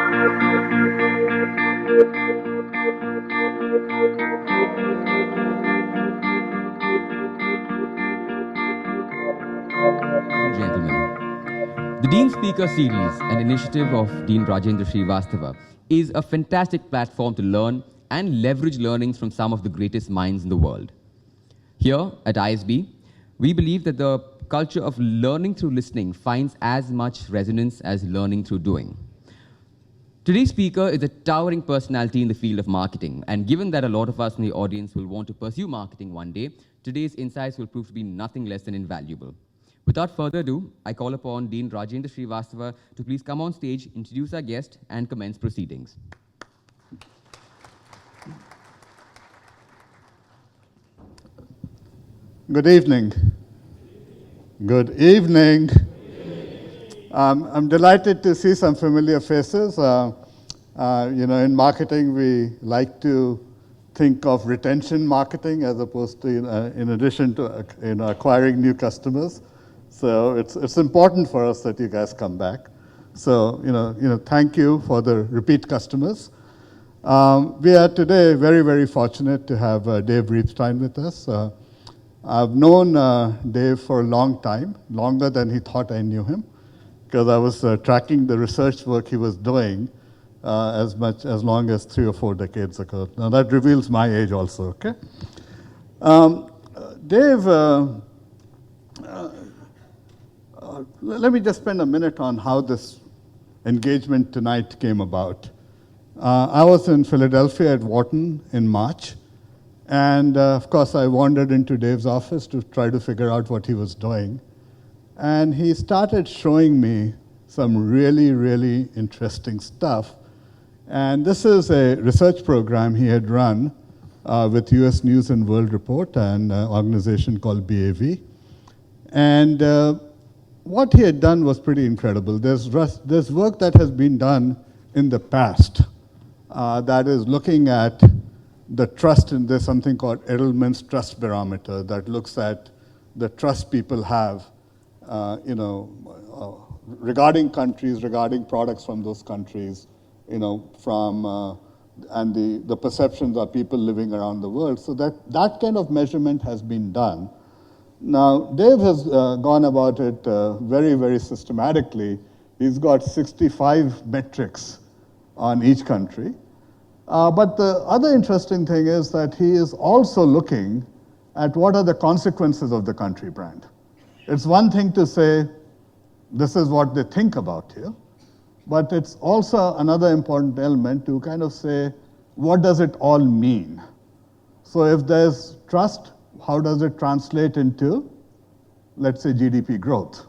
and gentlemen, the Dean Speaker Series, an initiative of Dean Rajendra Srivastava, is a fantastic platform to learn and leverage learnings from some of the greatest minds in the world. Here at ISB, we believe that the culture of learning through listening finds as much resonance as learning through doing. Today's speaker is a towering personality in the field of marketing, and given that a lot of us in the audience will want to pursue marketing one day, today's insights will prove to be nothing less than invaluable. Without further ado, I call upon Dean Rajendra Srivastava to please come on stage, introduce our guest, and commence proceedings. Good evening. Good evening. I'm delighted to see some familiar faces. In marketing, we like to think of retention marketing as opposed to, in addition to acquiring new customers. So it's important for us that you guys come back. So thank you for the repeat customers. We are today very, very fortunate to have Dave Reibstein with us. I've known Dave for a long time, longer than he thought I knew him, because I was tracking the research work he was doing as long as 3 or 4 decades ago. Now that reveals my age also, okay? Dave, let me just spend a minute on how this engagement tonight came about. I was in Philadelphia at Wharton in March, and of course I wandered into Dave's office to try to figure out what he was doing. And he started showing me some really, really interesting stuff. And this is a research program he had run with US News and World Report and an organization called BAV. And what he had done was pretty incredible. There's work that has been done in the past that is looking at the trust, and there's something called Edelman's Trust Barometer that looks at the trust people have regarding countries, regarding products from those countries, and the perceptions of people living around the world. So that kind of measurement has been done. Now, Dave has gone about it very, very systematically. He's got 65 metrics on each country. But the other interesting thing is that he is also looking at what are the consequences of the country brand. It's one thing to say, this is what they think about you, but it's also another important element to kind of say, what does it all mean? So if there's trust, how does it translate into, let's say, GDP growth?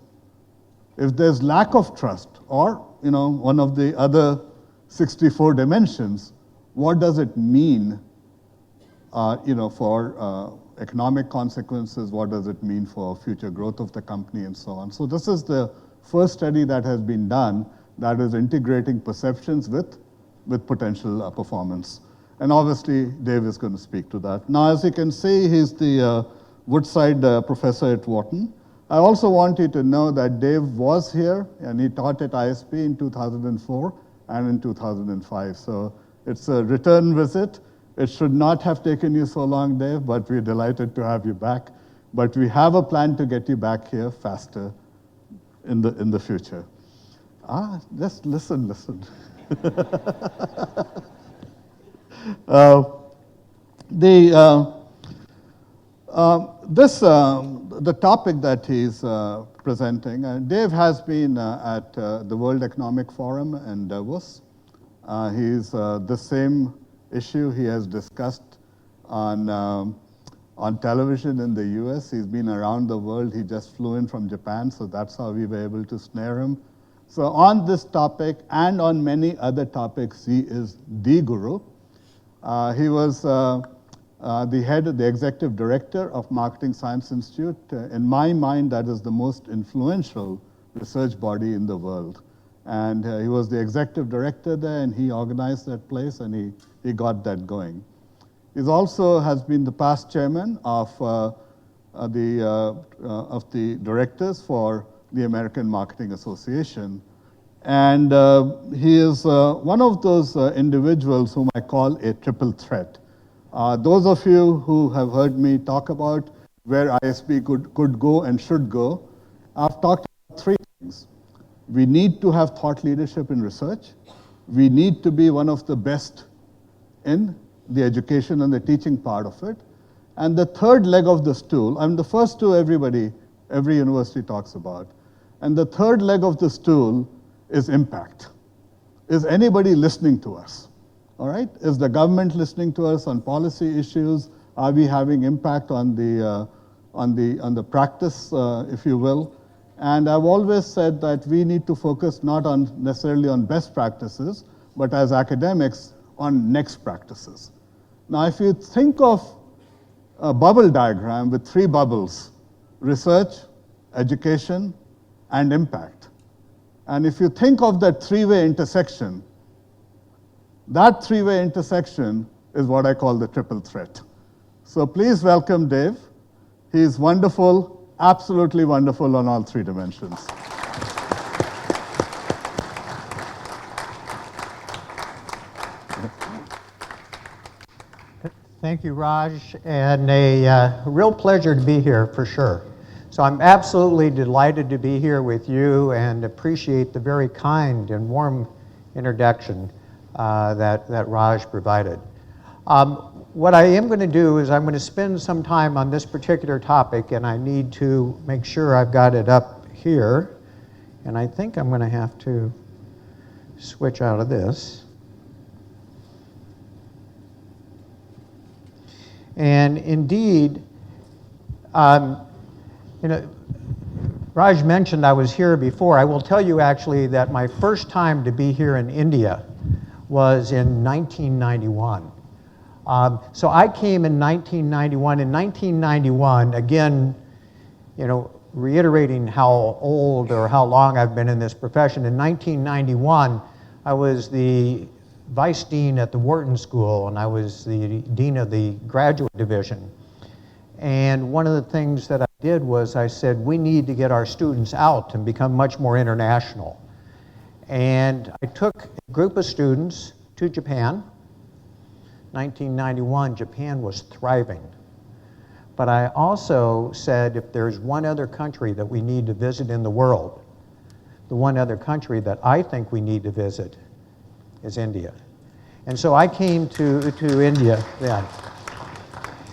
If there's lack of trust, or one of the other 64 dimensions, what does it mean for economic consequences? What does it mean for future growth of the company and so on? So this is the first study that has been done that is integrating perceptions with potential performance. And obviously, Dave is going to speak to that. Now, as you can see, he's the Woodside professor at Wharton. I also want you to know that Dave was here, and he taught at ISP in 2004 and in 2005. So it's a return visit. It should not have taken you so long, Dave, but we're delighted to have you back. But we have a plan to get you back here faster in the future. Just listen. The topic that he's presenting, Dave has been at the World Economic Forum in Davos. He's the same issue he has discussed on television in the US. He's been around the world. He just flew in from Japan, so that's how we were able to snare him. So on this topic and on many other topics, he is the guru. He was the head of the executive director of Marketing Science Institute. In my mind, that is the most influential research body in the world. And he was the executive director there, and he organized that place, and he got that going. He also has been the past chairman of the directors for the American Marketing Association. And he is one of those individuals whom I call a triple threat. Those of you who have heard me talk about where ISB could go and should go, I've talked about three things. We need to have thought leadership in research. We need to be one of the best in the education and the teaching part of it. And the third leg of the stool, the first two every university talks about. And the third leg of the stool is impact. Is anybody listening to us? All right? Is the government listening to us on policy issues? Are we having impact on the practice, if you will? And I've always said that we need to focus not necessarily on best practices, but as academics, on next practices. Now, if you think of a bubble diagram with three bubbles, research, education, and impact. And if you think of that three-way intersection, that three-way intersection is what I call the triple threat. So please welcome Dave. He's wonderful, absolutely wonderful on all three dimensions. Thank you, Raj, and a real pleasure to be here for sure. So I'm absolutely delighted to be here with you and appreciate the very kind and warm introduction that Raj provided. What I am going to do is I'm going to spend some time on this particular topic, and I need to make sure I've got it up here. And I think I'm going to have to switch out of this. And indeed, Raj mentioned I was here before. I will tell you actually that my first time to be here in India was in 1991. So I came in 1991. In 1991, again, reiterating how old or how long I've been in this profession, in 1991, I was the vice dean at the Wharton School, and I was the dean of the graduate division. And one of the things that I did was I said, we need to get our students out and become much more international. And I took a group of students to Japan. 1991, Japan was thriving. But I also said, if there's one other country that we need to visit in the world, the one other country that I think we need to visit is India. And so I came to India then.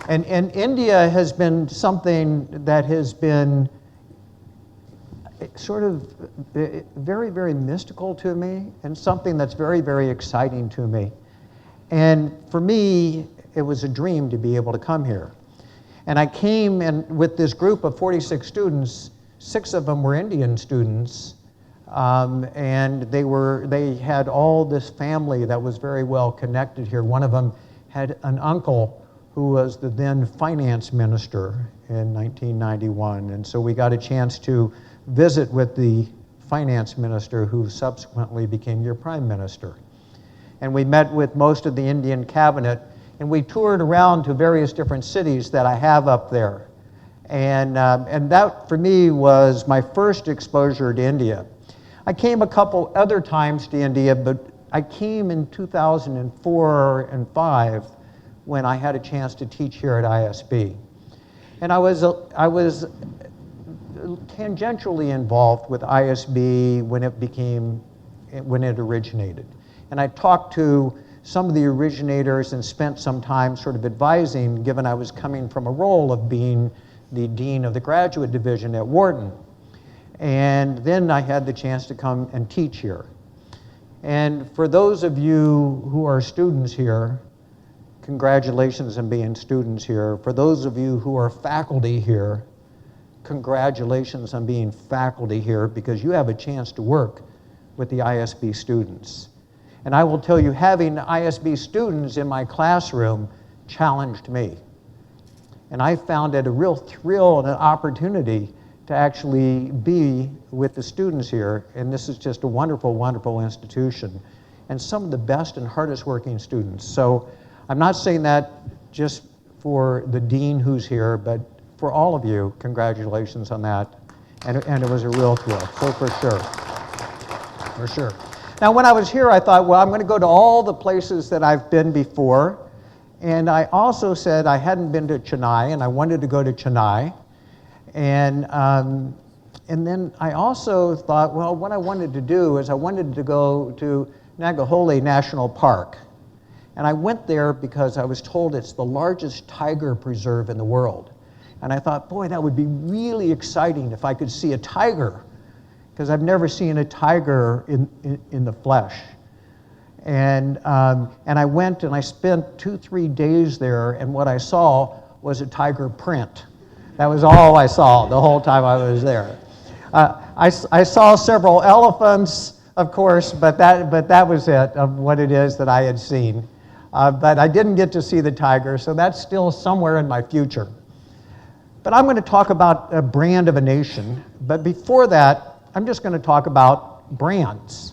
And India has been something that has been sort of very, very mystical to me, and something that's very, very exciting to me. And for me, it was a dream to be able to come here. And I came with this group of 46 students, 6 of them were Indian students, and they had all this family that was very well connected here. One of them had an uncle who was the then finance minister in 1991. And so we got a chance to visit with the finance minister who subsequently became your prime minister. And we met with most of the Indian cabinet, and we toured around to various different cities that I have up there. And that, for me, was my first exposure to India. I came a couple other times to India, but I came in 2004 and 5 when I had a chance to teach here at ISB. And I was tangentially involved with ISB when it originated. And I talked to some of the originators and spent some time sort of advising, given I was coming from a role of being the dean of the graduate division at Wharton. And then I had the chance to come and teach here. And for those of you who are students here, congratulations on being students here. For those of you who are faculty here, congratulations on being faculty here, because you have a chance to work with the ISB students. And I will tell you, having ISB students in my classroom challenged me. And I found it a real thrill and an opportunity to actually be with the students here. And this is just a wonderful, wonderful institution. And some of the best and hardest working students. So I'm not saying that just for the dean who's here, but for all of you, congratulations on that. And it was a real thrill, so for sure. for sure. Now, when I was here, I thought, well, I'm going to go to all the places that I've been before. And I also said I hadn't been to Chennai, and I wanted to go to Chennai. And then I also thought, well, what I wanted to do is I wanted to go to Nagahole National Park. And I went there because I was told it's the largest tiger preserve in the world. And I thought, boy, that would be really exciting if I could see a tiger, because I've never seen a tiger in the flesh. And I went and I spent 2-3 days there, and what I saw was a tiger print. That was all I saw the whole time I was there. I saw several elephants, of course, but that was it, of what it is that I had seen. But I didn't get to see the tiger, so that's still somewhere in my future. But I'm going to talk about a brand of a nation. But before that, I'm just going to talk about brands,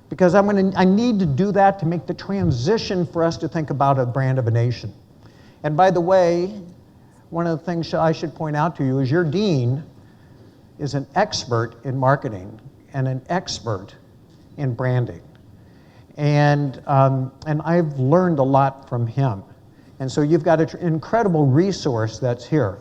because I need to do that to make the transition for us to think about a brand of a nation. And by the way, one of the things I should point out to you is your dean is an expert in marketing and an expert in branding. And I've learned a lot from him. And so you've got an incredible resource that's here.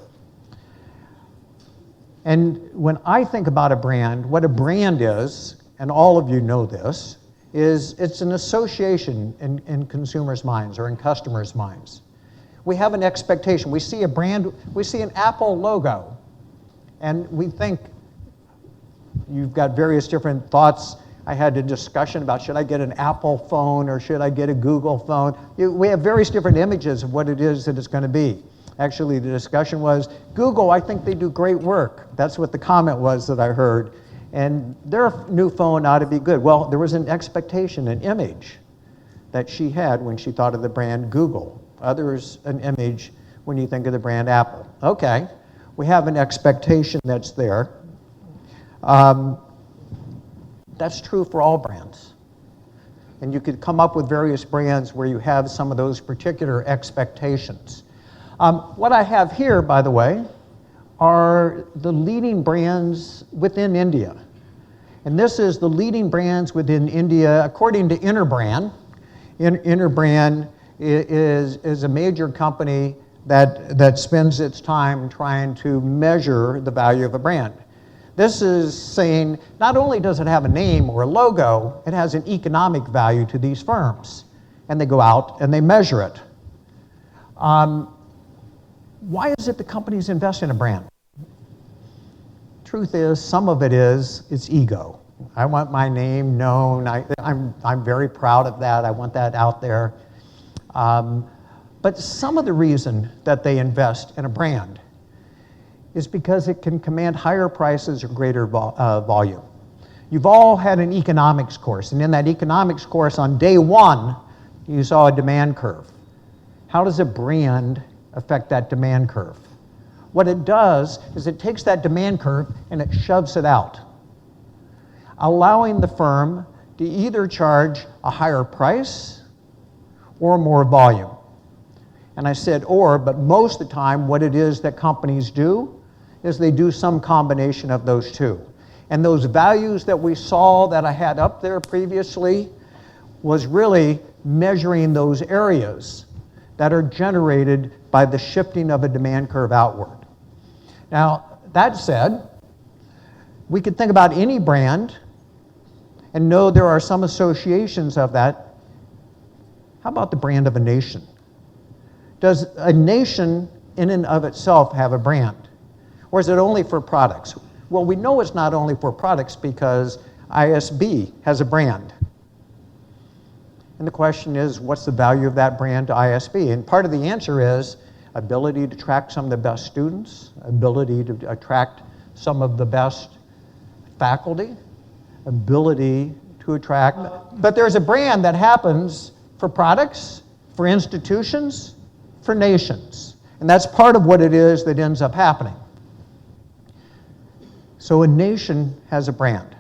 And when I think about a brand, what a brand is, and all of you know this, is it's an association in consumers' minds or in customers' minds. We have an expectation. We see a brand, we see an Apple logo, and we think, you've got various different thoughts. I had a discussion about, should I get an Apple phone or should I get a Google phone? We have various different images of what it is that it's going to be. Actually, the discussion was, Google, I think they do great work. That's what the comment was that I heard. And their new phone ought to be good. Well, there was an expectation, an image that she had when she thought of the brand Google. Others, an image when you think of the brand Apple. Okay, we have an expectation that's there. That's true for all brands. And you could come up with various brands where you have some of those particular expectations. What I have here, by the way, are the leading brands within India. And this is the leading brands within India according to Interbrand. Interbrand is a major company that spends its time trying to measure the value of a brand. This is saying not only does it have a name or a logo, it has an economic value to these firms. And they go out and they measure it. Why is it the companies invest in a brand? Truth is, some of it is, it's ego. I want my name known. I'm very proud of that. I want that out there. But some of the reason that they invest in a brand is because it can command higher prices or greater volume. You've all had an economics course, and in that economics course on day one, you saw a demand curve. How does a brand affect that demand curve? What it does is it takes that demand curve and it shoves it out, allowing the firm to either charge a higher price or more volume. And I said or, but most of the time what it is that companies do is they do some combination of those two. And those values that we saw that I had up there previously was really measuring those areas that are generated by the shifting of a demand curve outward. Now, that said, we could think about any brand and know there are some associations of that. How about the brand of a nation? Does a nation in and of itself have a brand? Or is it only for products? Well, we know it's not only for products because ISB has a brand. And the question is, what's the value of that brand to ISB? And part of the answer is ability to attract some of the best students, ability to attract some of the best faculty, ability to attract. But there's a brand that happens for products, for institutions, for nations. And that's part of what it is that ends up happening. So a nation has a brand.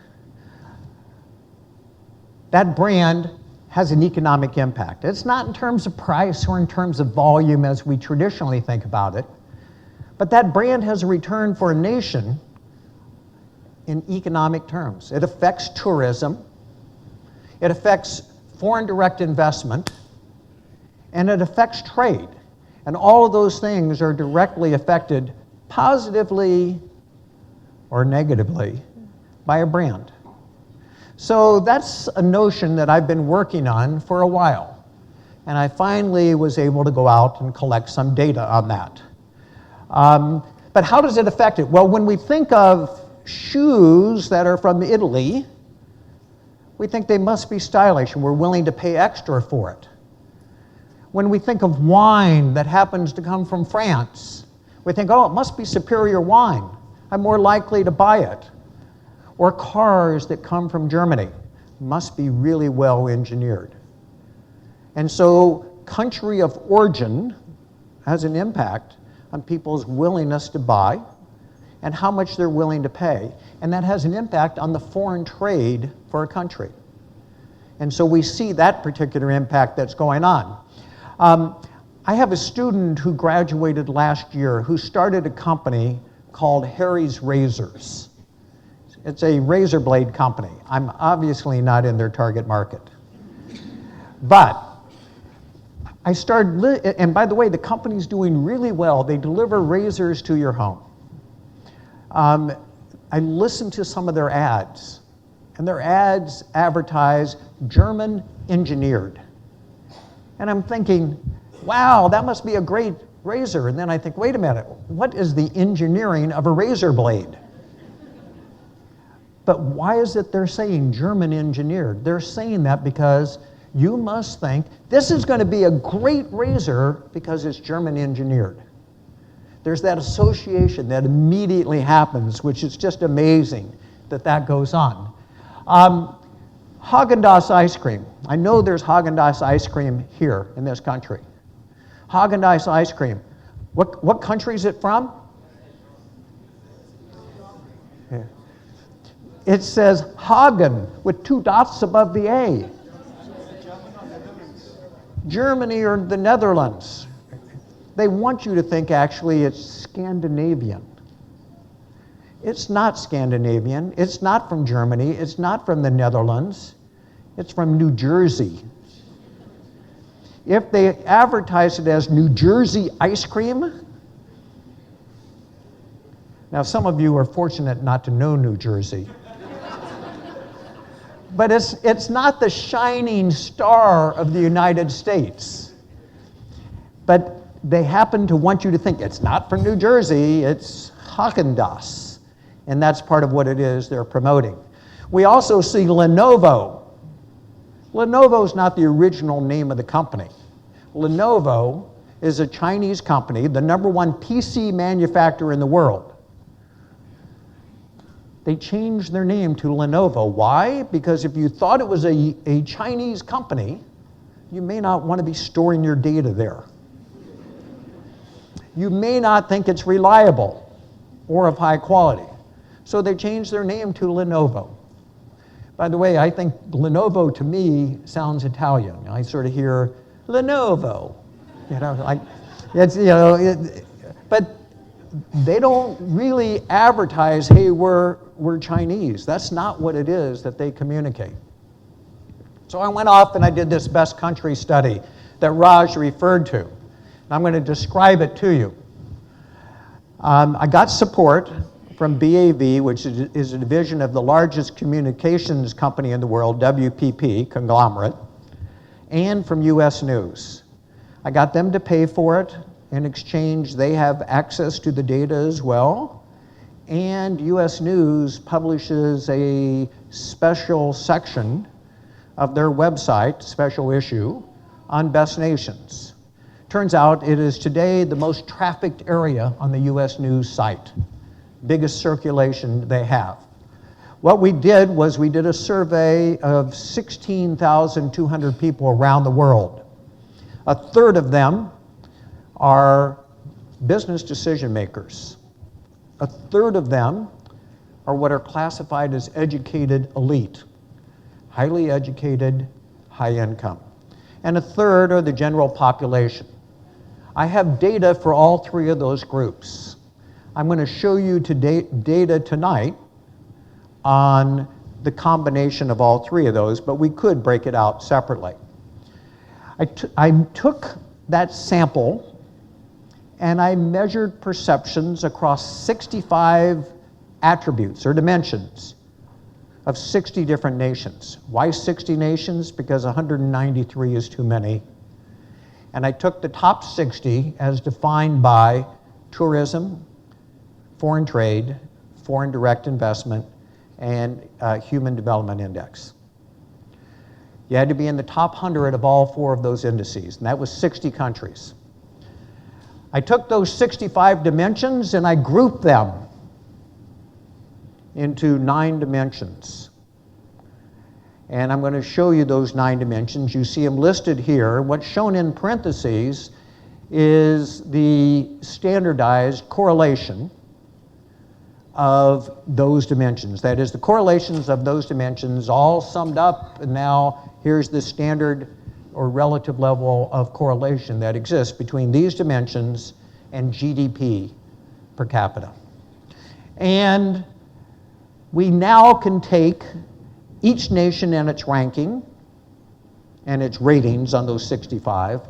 That brand has an economic impact. It's not in terms of price or in terms of volume as we traditionally think about it, but that brand has a return for a nation in economic terms. It affects tourism, It affects foreign direct investment, and it affects trade. And all of those things are directly affected positively or negatively by a brand. So that's a notion that I've been working on for a while. And I finally was able to go out and collect some data on that. But how does it affect it? Well, when we think of shoes that are from Italy, we think they must be stylish and we're willing to pay extra for it. When we think of wine that happens to come from France, we think, oh, it must be superior wine. I'm more likely to buy it. Or cars that come from Germany must be really well engineered. And so country of origin has an impact on people's willingness to buy and how much they're willing to pay. And that has an impact on the foreign trade for a country. And so we see that particular impact that's going on. I have a student who graduated last year who started a company called Harry's Razors. It's a razor blade company. I'm obviously not in their target market. But I started, and by the way, the company's doing really well. They deliver razors to your home. I listened to some of their ads, and their ads advertise German engineered. And I'm thinking, wow, that must be a great razor. And then I think, wait a minute, what is the engineering of a razor blade? But why is it they're saying German engineered? They're saying that because you must think this is going to be a great razor because it's German engineered. There's that association that immediately happens, which is just amazing that that goes on. Haagen-Dazs ice cream. I know there's Haagen-Dazs ice cream here in this country. Haagen-Dazs ice cream. What country is it from? Yeah. It says Hagen with 2 dots above the A. Germany or the Netherlands. They want you to think actually it's Scandinavian. It's not Scandinavian. It's not from Germany. It's not from the Netherlands. It's from New Jersey. If they advertise it as New Jersey ice cream, now some of you are fortunate not to know New Jersey. But it's not the shining star of the United States. But they happen to want you to think it's not from New Jersey, it's Haagen-Dazs. And that's part of what it is they're promoting. We also see Lenovo. Lenovo's not the original name of the company. Lenovo is a Chinese company, the #1 PC manufacturer in the world. They changed their name to Lenovo. Why? Because if you thought it was a Chinese company, you may not want to be storing your data there. You may not think it's reliable or of high quality. So they changed their name to Lenovo. By the way, I think Lenovo to me sounds Italian. I sort of hear Lenovo, like it's but they don't really advertise, hey, we're Chinese. That's not what it is that they communicate. So I went off and I did this best country study that Raj referred to. And I'm going to describe it to you. I got support from BAV, which is a division of the largest communications company in the world, WPP, conglomerate, and from US News. I got them to pay for it. In exchange, they have access to the data as well. And US News publishes a special section of their website, special issue, on best nations. Turns out it is today the most trafficked area on the US News site, biggest circulation they have. What we did was we did a survey of 16,200 people around the world. A third of them are business decision makers. A third of them are what are classified as educated elite, highly educated, high income. And a third are the general population. I have data for all 3 of those groups. I'm going to show you data tonight on the combination of all three of those, but we could break it out separately. I took that sample and I measured perceptions across 65 attributes or dimensions of 60 different nations. Why 60 nations? Because 193 is too many. And I took the top 60 as defined by tourism, foreign trade, foreign direct investment, and Human Development Index. You had to be in the top 100 of all four of those indices, and that was 60 countries. I took those 65 dimensions and I grouped them into 9 dimensions. And I'm going to show you those 9 dimensions. You see them listed here. What's shown in parentheses is the standardized correlation of those dimensions. That is, the correlations of those dimensions all summed up, and now here's the standard or relative level of correlation that exists between these dimensions and GDP per capita. And we now can take each nation and its ranking and its ratings on those 65,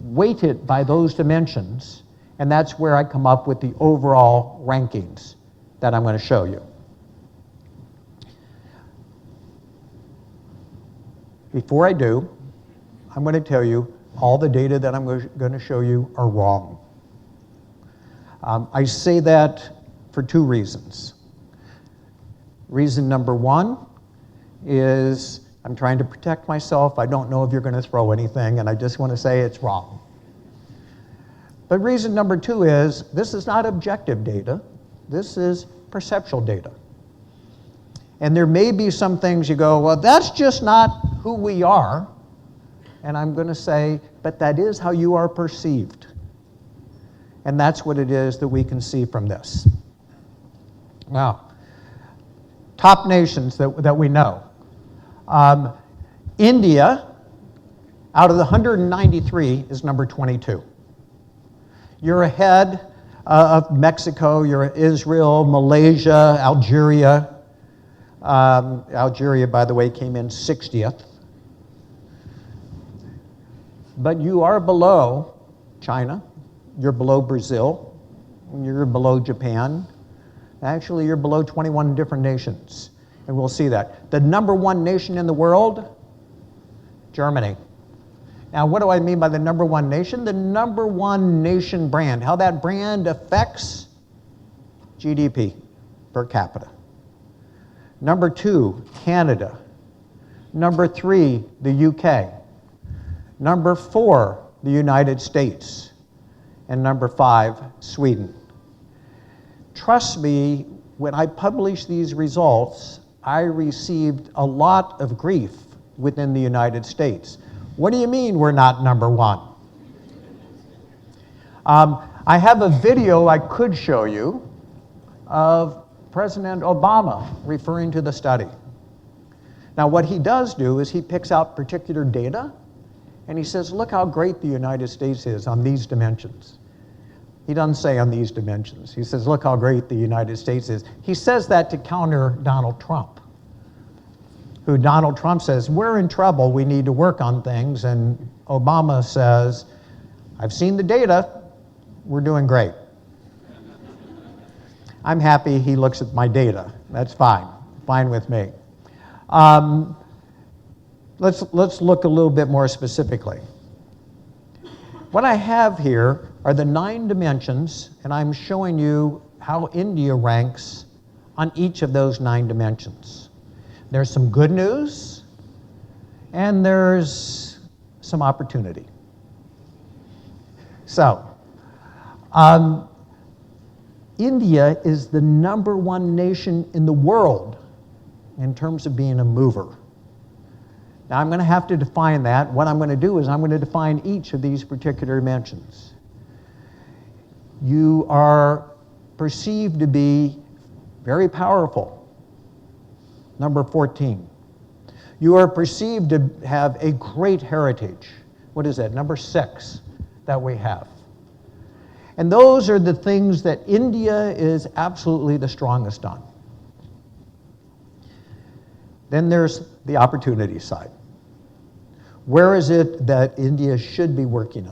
weight it by those dimensions, and that's where I come up with the overall rankings that I'm going to show you. Before I do, I'm going to tell you all the data that I'm going to show you are wrong. I say that for 2 reasons. Reason number 1 is I'm trying to protect myself. I don't know if you're going to throw anything, and I just want to say it's wrong. But reason number 2 is this is not objective data. This is perceptual data. And there may be some things you go, well, that's just not who we are. And I'm going to say, but that is how you are perceived. And that's what it is that we can see from this. Now, top nations that we know. India, out of the 193, is number 22. You're ahead of Mexico, you're Israel, Malaysia, Algeria. Algeria, by the way, came in 60th. But you are below China, you're below Brazil, you're below Japan. Actually, you're below 21 different nations, and we'll see that. The number 1 nation in the world, Germany. Now, what do I mean by the number 1 nation? The number 1 nation brand, how that brand affects GDP per capita. Number 2, Canada. Number 3, the UK. Number 4, the United States. And number 5, Sweden. Trust me, when I published these results, I received a lot of grief within the United States. What do you mean we're not number 1? I have a video I could show you of President Obama referring to the study. Now, what he does do is he picks out particular data and he says, look how great the United States is on these dimensions. He doesn't say on these dimensions. He says, look how great the United States is. He says that to counter Donald Trump, who Donald Trump says, we're in trouble, we need to work on things, and Obama says, I've seen the data, we're doing great. I'm happy he looks at my data. That's fine with me. Let's look a little bit more specifically. What I have here are the 9 dimensions, and I'm showing you how India ranks on each of those 9 dimensions. There's some good news, and there's some opportunity. So, India is the number 1 nation in the world in terms of being a mover. Now, I'm going to have to define that. What I'm going to do is I'm going to define each of these particular dimensions. You are perceived to be very powerful. Number 14. You are perceived to have a great heritage. What is that? Number 6 that we have. And those are the things that India is absolutely the strongest on. Then there's the opportunity side. Where is it that India should be working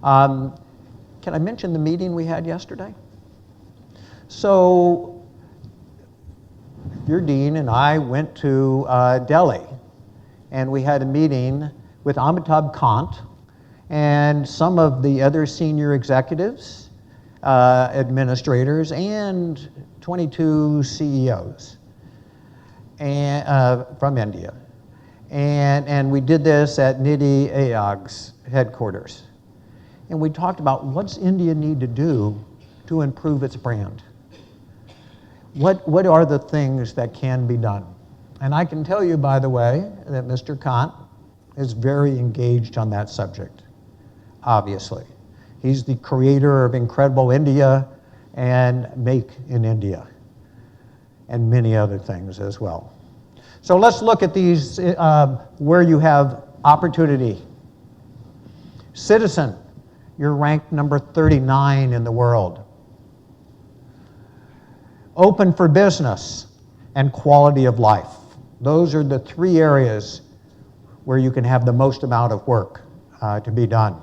on? Can I mention the meeting we had yesterday? So your dean and I went to Delhi, and we had a meeting with Amitabh Kant and some of the other senior executives, administrators, and 22 CEOs from India. And we did this at Niti Aayog's headquarters. And we talked about what's India need to do to improve its brand. What are the things that can be done? And I can tell you, by the way, that Mr. Kant is very engaged on that subject, obviously. He's the creator of Incredible India and Make in India, and many other things as well. So let's look at these where you have opportunity. Citizen, you're ranked number 39 in the world. Open for business and quality of life. Those are the three areas where you can have the most amount of work to be done.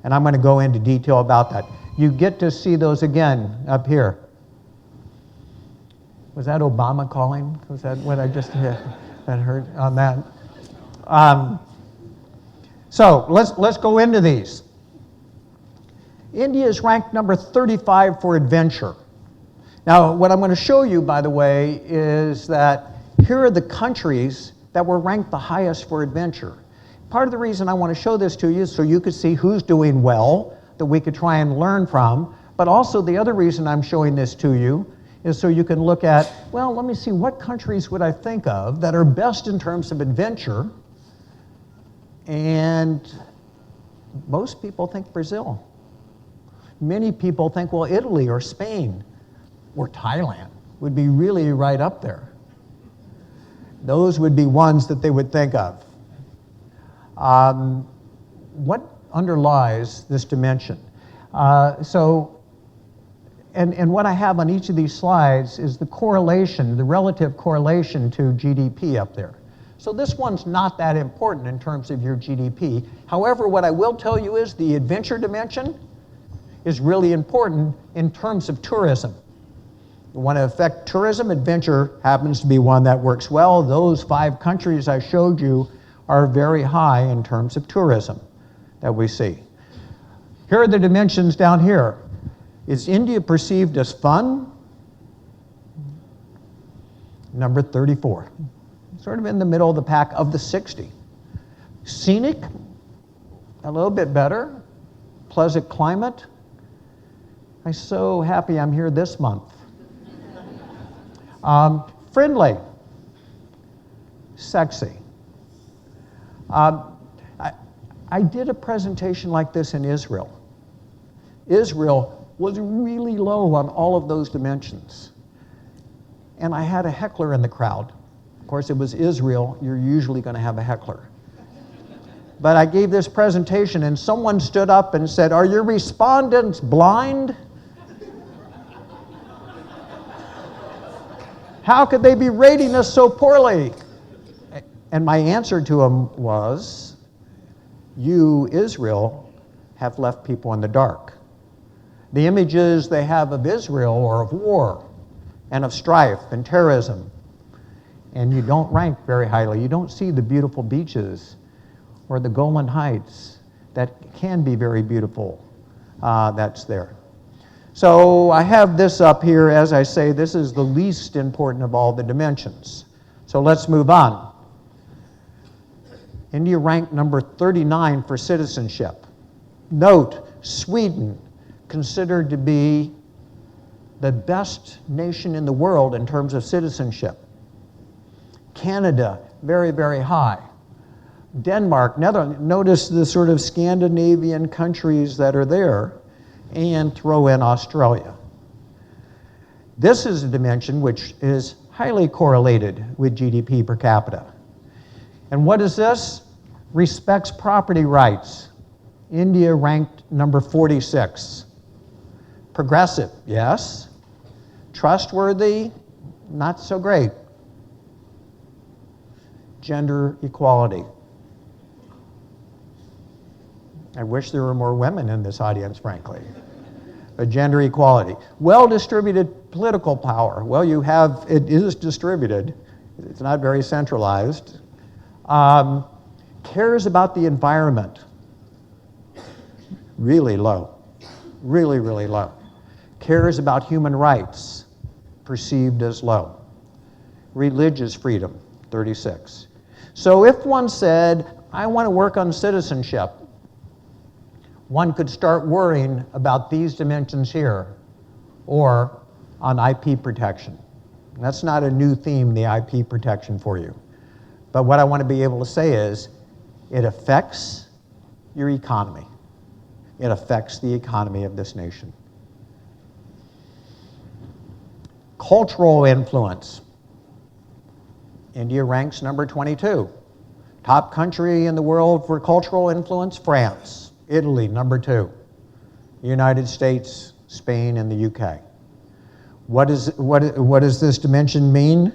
And I'm going to go into detail about that. You get to see those again up here. Was that Obama calling? Was that what I just heard on that? So let's go into these. India is ranked number 35 for adventure. Now, what I'm going to show you, by the way, is that here are the countries that were ranked the highest for adventure. Part of the reason I want to show this to you is so you could see who's doing well, that we could try and learn from, but also the other reason I'm showing this to you is so you can look at, well, let me see, what countries would I think of that are best in terms of adventure? And most people think Brazil. Many people think, well, Italy or Spain or Thailand would be really right up there. Those would be ones that they would think of. What underlies this dimension? And what I have on each of these slides is the correlation, the relative correlation to GDP up there. So this one's not that important in terms of your GDP. However, what I will tell you is the adventure dimension is really important in terms of tourism. You want to affect tourism, adventure happens to be one that works well. Those 5 countries I showed you are very high in terms of tourism that we see. Here are the dimensions down here. Is India perceived as fun? Number 34. Sort of in the middle of the pack of the 60. Scenic, a little bit better. Pleasant climate. I'm so happy I'm here this month. Friendly. Sexy. I did a presentation like this in Israel. Israel was really low on all of those dimensions. And I had a heckler in the crowd. Of course, it was Israel. You're usually going to have a heckler. But I gave this presentation, and someone stood up and said, "Are your respondents blind? How could they be rating us so poorly?" And my answer to him was, you, Israel, have left people in the dark. The images they have of Israel are of war and of strife and terrorism. And you don't rank very highly. You don't see the beautiful beaches or the Golan Heights that can be very beautiful that's there. So I have this up here. As I say, this is the least important of all the dimensions. So let's move on. India ranked number 39 for citizenship. Note, Sweden, considered to be the best nation in the world in terms of citizenship. Canada, very, very high. Denmark, Netherlands, notice the sort of Scandinavian countries that are there, and throw in Australia. This is a dimension which is highly correlated with GDP per capita. And what is this? Respects property rights. India ranked number 46. Progressive, yes. Trustworthy, not so great. Gender equality. I wish there were more women in this audience, frankly. But gender equality. Well-distributed political power. Well, it is distributed. It's not very centralized. Cares about the environment. Really low. Really, really low. Cares about human rights. Perceived as low. Religious freedom. 36. So if one said, I want to work on citizenship, one could start worrying about these dimensions here, or on IP protection. That's not a new theme, the IP protection for you. But what I want to be able to say is, it affects your economy. It affects the economy of this nation. Cultural influence. India ranks number 22. Top country in the world for cultural influence, France. Italy, number 2. United States, Spain, and the UK. What does this dimension mean?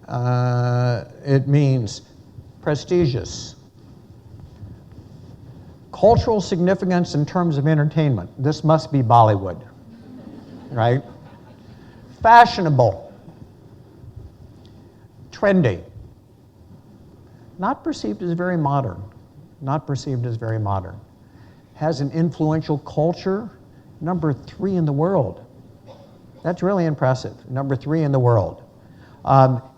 It means prestigious. Cultural significance in terms of entertainment. This must be Bollywood, right? Fashionable. Trendy. Not perceived as very modern. Not perceived as very modern. Has an influential culture, number 3 in the world. That's really impressive, number 3 in the world.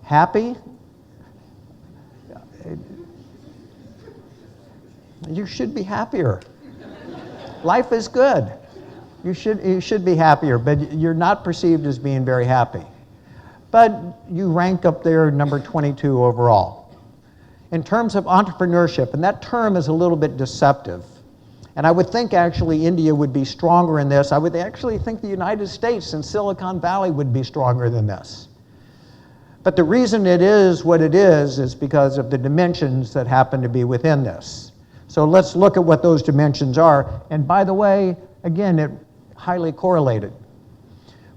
Happy? You should be happier. Life is good. You should be happier, but you're not perceived as being very happy. But you rank up there number 22 overall. In terms of entrepreneurship, and that term is a little bit deceptive, and I would think actually India would be stronger in this. I would actually think the United States and Silicon Valley would be stronger than this. But the reason it is what it is because of the dimensions that happen to be within this. So let's look at what those dimensions are. And by the way, again, it highly correlated.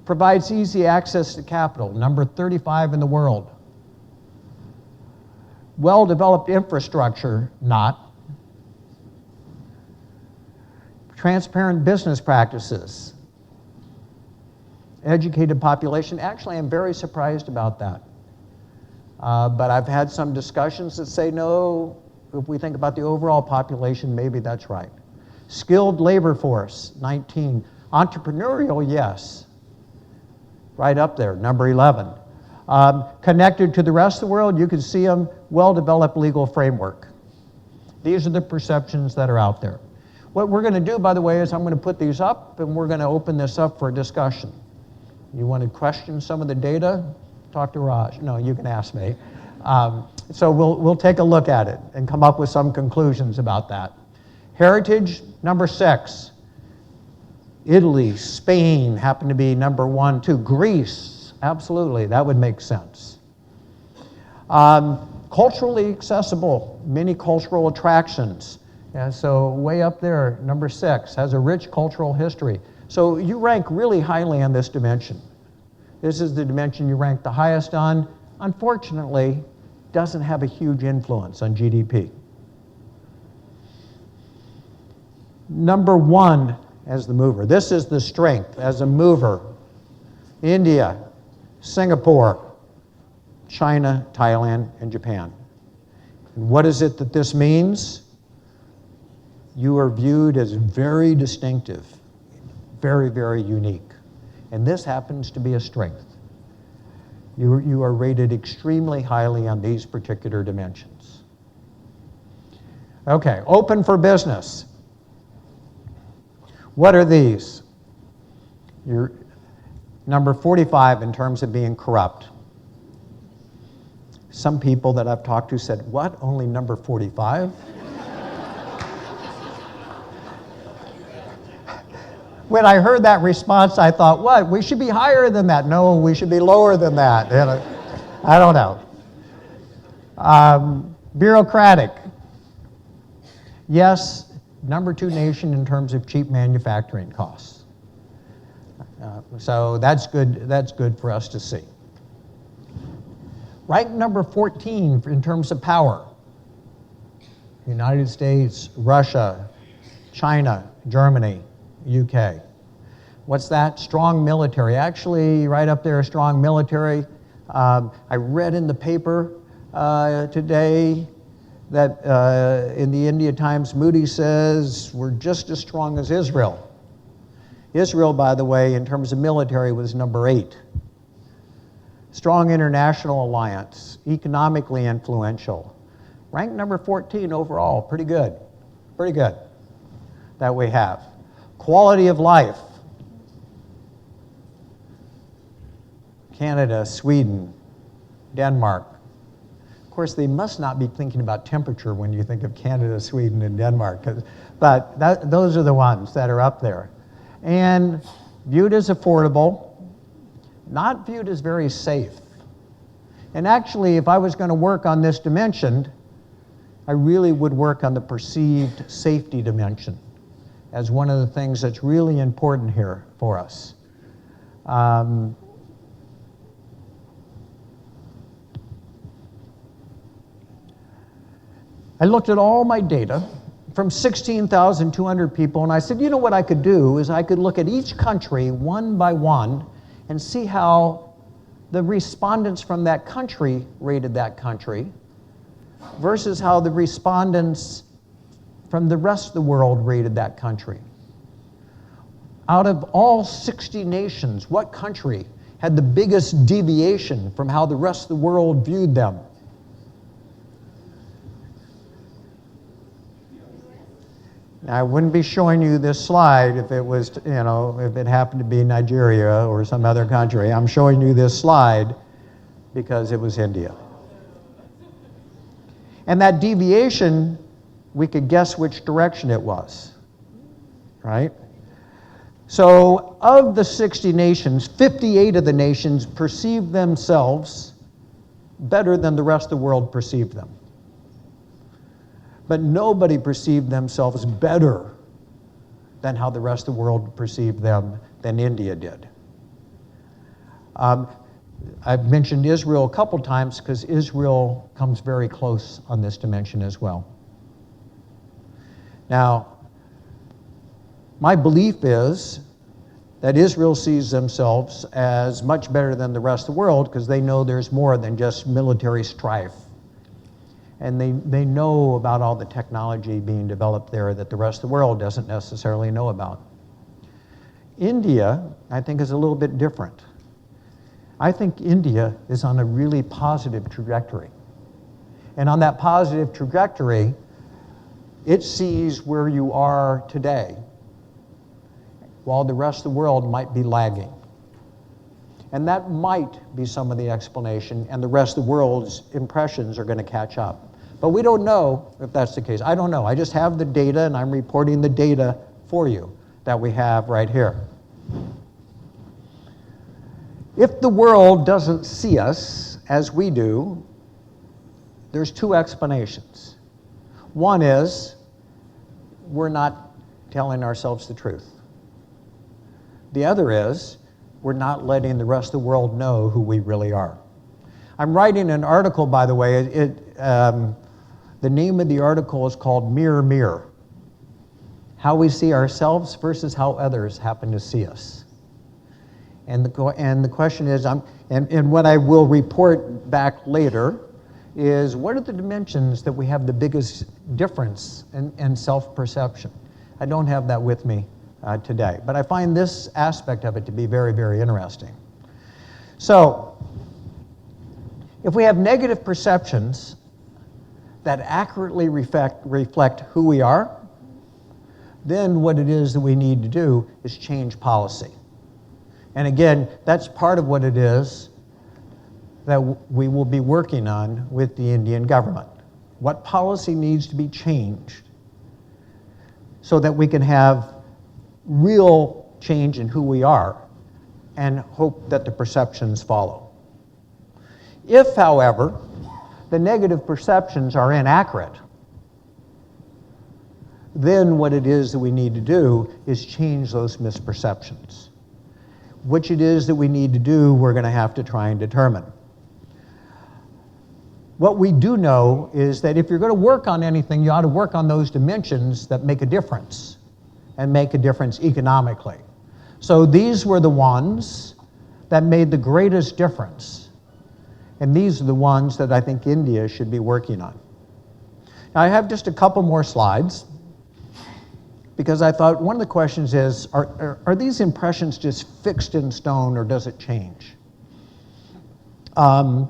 Provides easy access to capital, number 35 in the world. Well-developed infrastructure, not. Transparent business practices. Educated population. Actually, I'm very surprised about that. But I've had some discussions that say, no, if we think about the overall population, maybe that's right. Skilled labor force, 19. Entrepreneurial, yes. Right up there, number 11. Connected to the rest of the world, you can see them, well-developed legal framework. These are the perceptions that are out there. What we're going to do, by the way, is I'm going to put these up, and we're going to open this up for a discussion. You want to question some of the data? Talk to Raj. No, you can ask me. So we'll take a look at it and come up with some conclusions about that. Heritage, number 6. Italy, Spain happen to be number 1, 2. Greece, absolutely, that would make sense. Culturally accessible, many cultural attractions. And so way up there, number 6, has a rich cultural history. So you rank really highly on this dimension. This is the dimension you rank the highest on. Unfortunately, doesn't have a huge influence on GDP. Number 1 as the mover. This is the strength as a mover. India, Singapore, China, Thailand, and Japan. And what is it that this means? You are viewed as very distinctive, very, very unique. And this happens to be a strength. You are rated extremely highly on these particular dimensions. Okay, open for business. What are these? You're number 45 in terms of being corrupt. Some people that I've talked to said, what, only number 45? When I heard that response, I thought, what, we should be higher than that. No, we should be lower than that. I don't know. Bureaucratic. Yes, number 2 nation in terms of cheap manufacturing costs. So that's good for us to see. Ranked number 14 in terms of power. United States, Russia, China, Germany, UK. What's that? Strong military. Actually, right up there, strong military. I read in the paper today that in the India Times, Moody says we're just as strong as Israel. Israel, by the way, in terms of military, was number 8. Strong international alliance, economically influential. Ranked number 14 overall, pretty good that we have. Quality of life. Canada, Sweden, Denmark. Of course, they must not be thinking about temperature when you think of Canada, Sweden, and Denmark, but those are the ones that are up there. And viewed as affordable, not viewed as very safe. And actually, if I was going to work on this dimension, I really would work on the perceived safety dimension as one of the things that's really important here for us. I looked at all my data from 16,200 people, and I said, you know what I could do is I could look at each country one by one and see how the respondents from that country rated that country versus how the respondents from the rest of the world rated that country. Out of all 60 nations, what country had the biggest deviation from how the rest of the world viewed them? Now, I wouldn't be showing you this slide if it was, if it happened to be Nigeria or some other country. I'm showing you this slide because it was India. And that deviation, we could guess which direction it was, right? So of the 60 nations, 58 of the nations perceived themselves better than the rest of the world perceived them. But nobody perceived themselves better than how the rest of the world perceived them than India did. I've mentioned Israel a couple times because Israel comes very close on this dimension as well. Now, my belief is that Israel sees themselves as much better than the rest of the world because they know there's more than just military strife. And they know about all the technology being developed there that the rest of the world doesn't necessarily know about. India, I think, is a little bit different. I think India is on a really positive trajectory. And on that positive trajectory, it sees where you are today, while the rest of the world might be lagging. And that might be some of the explanation, and the rest of the world's impressions are going to catch up. But we don't know if that's the case. I don't know. I just have the data, and I'm reporting the data for you that we have right here. If the world doesn't see us as we do, there's 2 explanations. One is we're not telling ourselves the truth. The other is we're not letting the rest of the world know who we really are. I'm writing an article, by the way. The name of the article is called Mirror, Mirror. How we see ourselves versus how others happen to see us. And the question is, and what I will report back later is, what are the dimensions that we have the biggest difference in self-perception? I don't have that with me today, but I find this aspect of it to be very, very interesting. So, if we have negative perceptions that accurately reflect who we are, then what it is that we need to do is change policy. And again, that's part of what it is that we will be working on with the Indian government. What policy needs to be changed so that we can have real change in who we are and hope that the perceptions follow. If, however, the negative perceptions are inaccurate, then what it is that we need to do is change those misperceptions. Which it is that we need to do, we're going to have to try and determine. what we do know is that if you're going to work on anything, you ought to work on those dimensions that make a difference and make a difference economically. So these were the ones that made the greatest difference. And these are the ones that I think India should be working on. Now, I have just a couple more slides, because I thought one of the questions is, are these impressions just fixed in stone, or does it change? I'm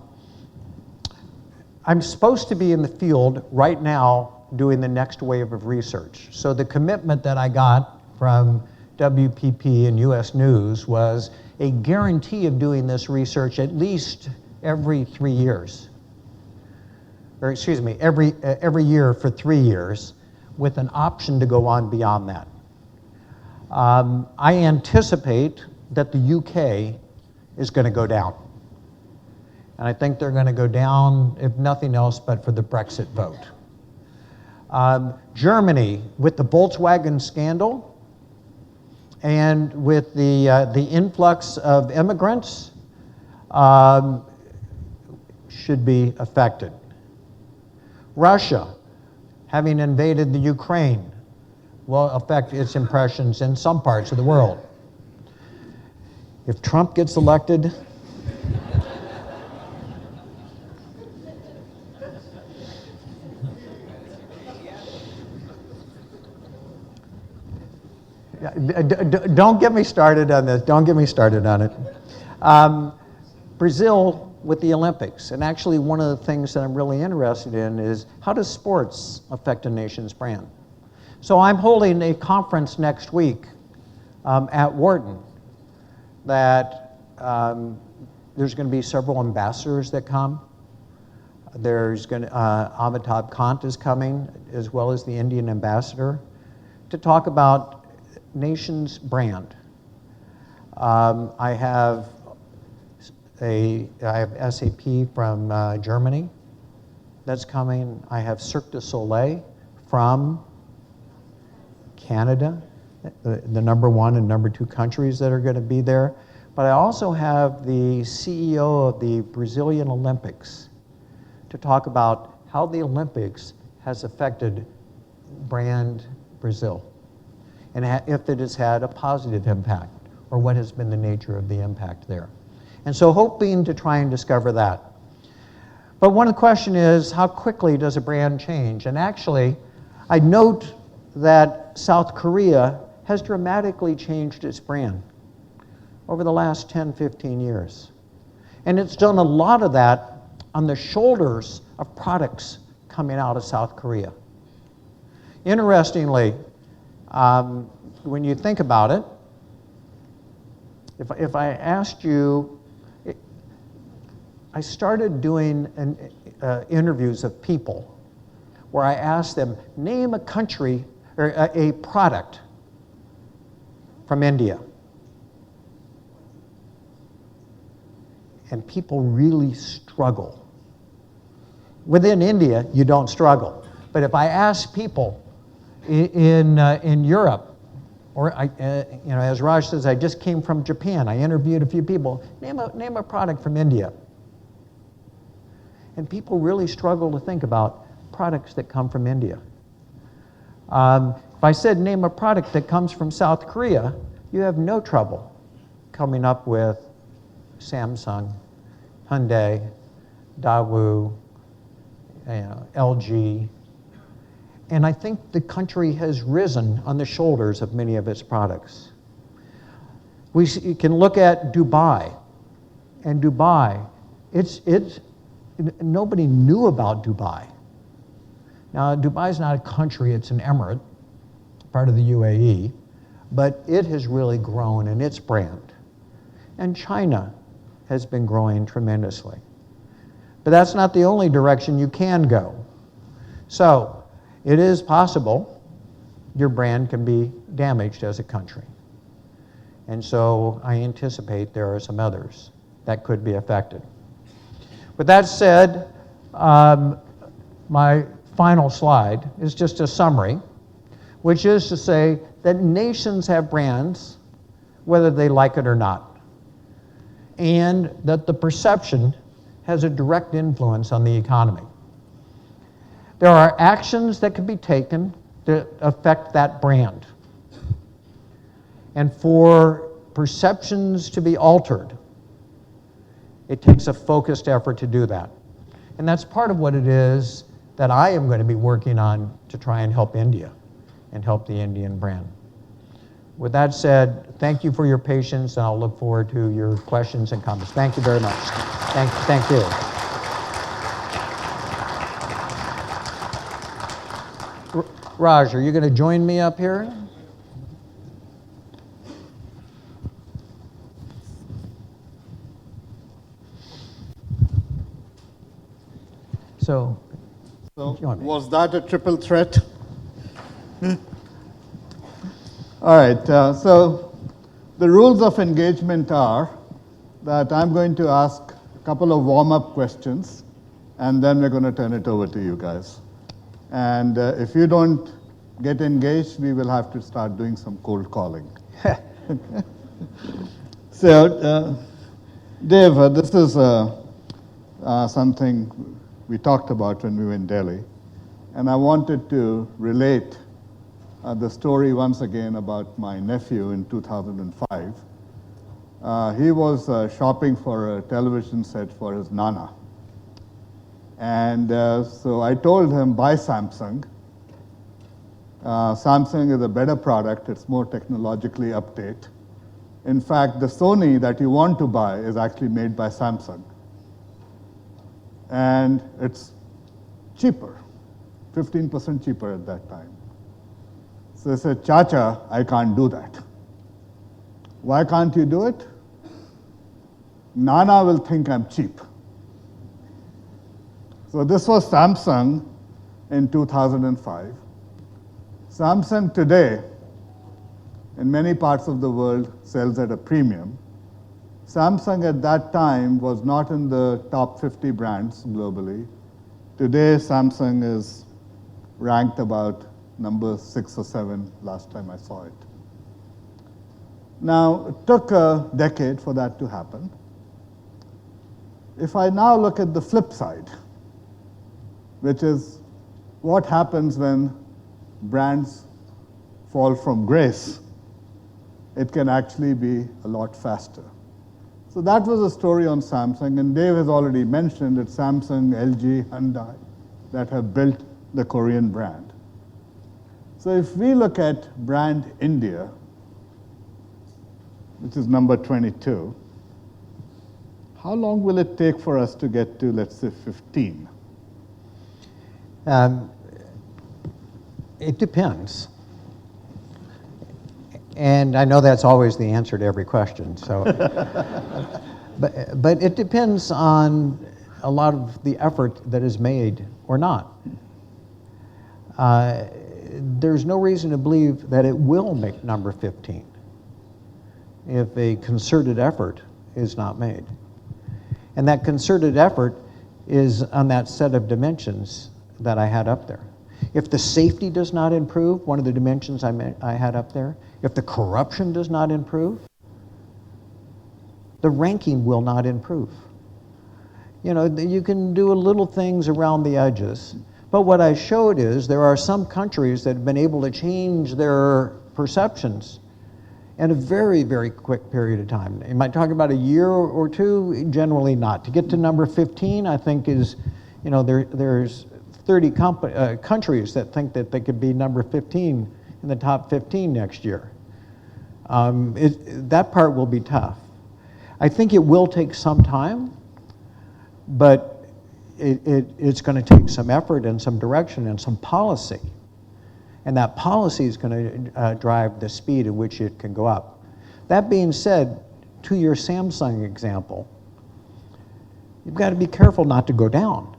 supposed to be in the field right now doing the next wave of research. So the commitment that I got from WPP and US News was a guarantee of doing this research at least every 3 years. Or excuse me, every year for 3 years, with an option to go on beyond that. I anticipate that the UK is going to go down. And I think they're going to go down, if nothing else, but for the Brexit vote. Germany, with the Volkswagen scandal and with the influx of immigrants, should be affected. Russia, having invaded the Ukraine, will affect its impressions in some parts of the world. If Trump gets elected, don't get me started on this. Don't get me started on it. Brazil with the Olympics. And actually, one of the things that I'm really interested in is, how does sports affect a nation's brand? So I'm holding a conference next week at Wharton that there's going to be several ambassadors that come. There's going to, Amitabh Kant is coming, as well as the Indian ambassador, to talk about nation's brand. I have SAP from Germany that's coming. I have Cirque du Soleil from Canada, the number 1 and number 2 countries that are going to be there. But I also have the CEO of the Brazilian Olympics to talk about how the Olympics has affected brand Brazil, and if it has had a positive impact, or what has been the nature of the impact there. And so hoping to try and discover that. But one question is, how quickly does a brand change? And actually, I note that South Korea has dramatically changed its brand over the last 10, 15 years. And it's done a lot of that on the shoulders of products coming out of South Korea. Interestingly, when you think about it, if I asked you, I started doing interviews of people where I asked them, name a country or a product from India. And people really struggle. Within India, you don't struggle. But if I ask people in Europe, or as Raj says, I just came from Japan. I interviewed a few people. Name a product from India. And people really struggle to think about products that come from India. If I said name a product that comes from South Korea, you have no trouble coming up with Samsung, Hyundai, Daewoo, LG. And I think the country has risen on the shoulders of many of its products. We can look at Dubai. And Dubai, nobody knew about Dubai. Now, Dubai is not a country, it's an emirate, part of the UAE, but it has really grown in its brand. And China has been growing tremendously. But that's not the only direction you can go. So, it is possible your brand can be damaged as a country. And so I anticipate there are some others that could be affected. With that said, my final slide is just a summary, which is to say that nations have brands, whether they like it or not, and that the perception has a direct influence on the economy. There are actions that can be taken to affect that brand. And for perceptions to be altered, it takes a focused effort to do that. And that's part of what it is that I am going to be working on to try and help India and help the Indian brand. With that said, thank you for your patience, and I'll look forward to your questions and comments. Thank you very much. Thank you. Raj, are you going to join me up here? So was that a triple threat? All right, so the rules of engagement are that I'm going to ask a couple of warm-up questions, and then we're going to turn it over to you guys. And if you don't get engaged, we will have to start doing some cold calling. So, Dave, this is something we talked about when we were in Delhi, and I wanted to relate the story once again about my nephew in 2005. He was shopping for a television set for his Nana. And so I told him, buy Samsung. Samsung is a better product. It's more technologically update. In fact, the Sony that you want to buy is actually made by Samsung. And it's cheaper, 15% cheaper at that time. So I said, Chacha, I can't do that. Why can't you do it? Nana will think I'm cheap. So this was Samsung in 2005. Samsung today, in many parts of the world, sells at a premium. Samsung at that time was not in the top 50 brands globally. Today, Samsung is ranked about number 6 or 7 last time I saw it. Now, it took a decade for that to happen. If I now look at the flip side, which is what happens when brands fall from grace, it can actually be a lot faster. So that was a story on Samsung, and Dave has already mentioned it's Samsung, LG, Hyundai that have built the Korean brand. So if we look at brand India, which is number 22, how long will it take for us to get to, let's say, 15? It depends. And I know that's always the answer to every question. So, but it depends on a lot of the effort that is made or not. There's no reason to believe that it will make number 15 if a concerted effort is not made. And that concerted effort is on that set of dimensions that I had up there. If the safety does not improve, one of the dimensions I had up there, if the corruption does not improve, the ranking will not improve. You know, you can do little things around the edges, but what I showed is there are some countries that have been able to change their perceptions in a very, very quick period of time. Am I talking about a year or two? Generally not. To get to number 15, I think is, you know, there's 30 countries that think that they could be number 15 in the top 15 next year. That part will be tough. I think it will take some time, but it's going to take some effort and some direction and some policy. And that policy is going to drive the speed at which it can go up. That being said, to your Samsung example, you've got to be careful not to go down.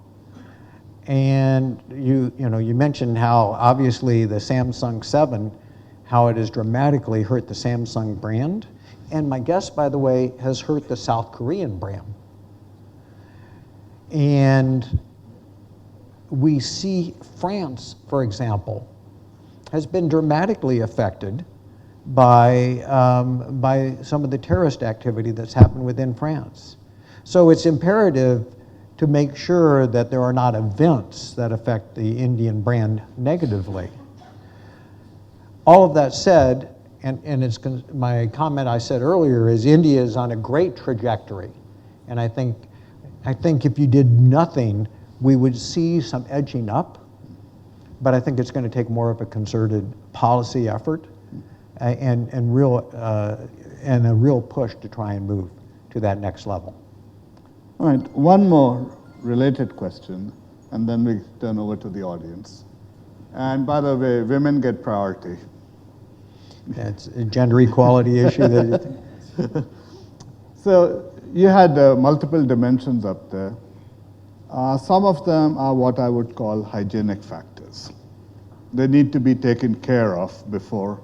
And you mentioned how obviously the Samsung 7, how it has dramatically hurt the Samsung brand. And my guess, by the way, has hurt the South Korean brand. And we see France, for example, has been dramatically affected by some of the terrorist activity that's happened within France. So it's imperative to make sure that there are not events that affect the Indian brand negatively. All of that said, and it's my comment I said earlier is India is on a great trajectory, and I think if you did nothing, we would see some edging up, but I think it's going to take more of a concerted policy effort and a real push to try and move to that next level. All right, one more related question, and then we turn over to the audience. And by the way, women get priority. It's a gender equality issue. So you had multiple dimensions up there. Some of them are what I would call hygienic factors. They need to be taken care of before,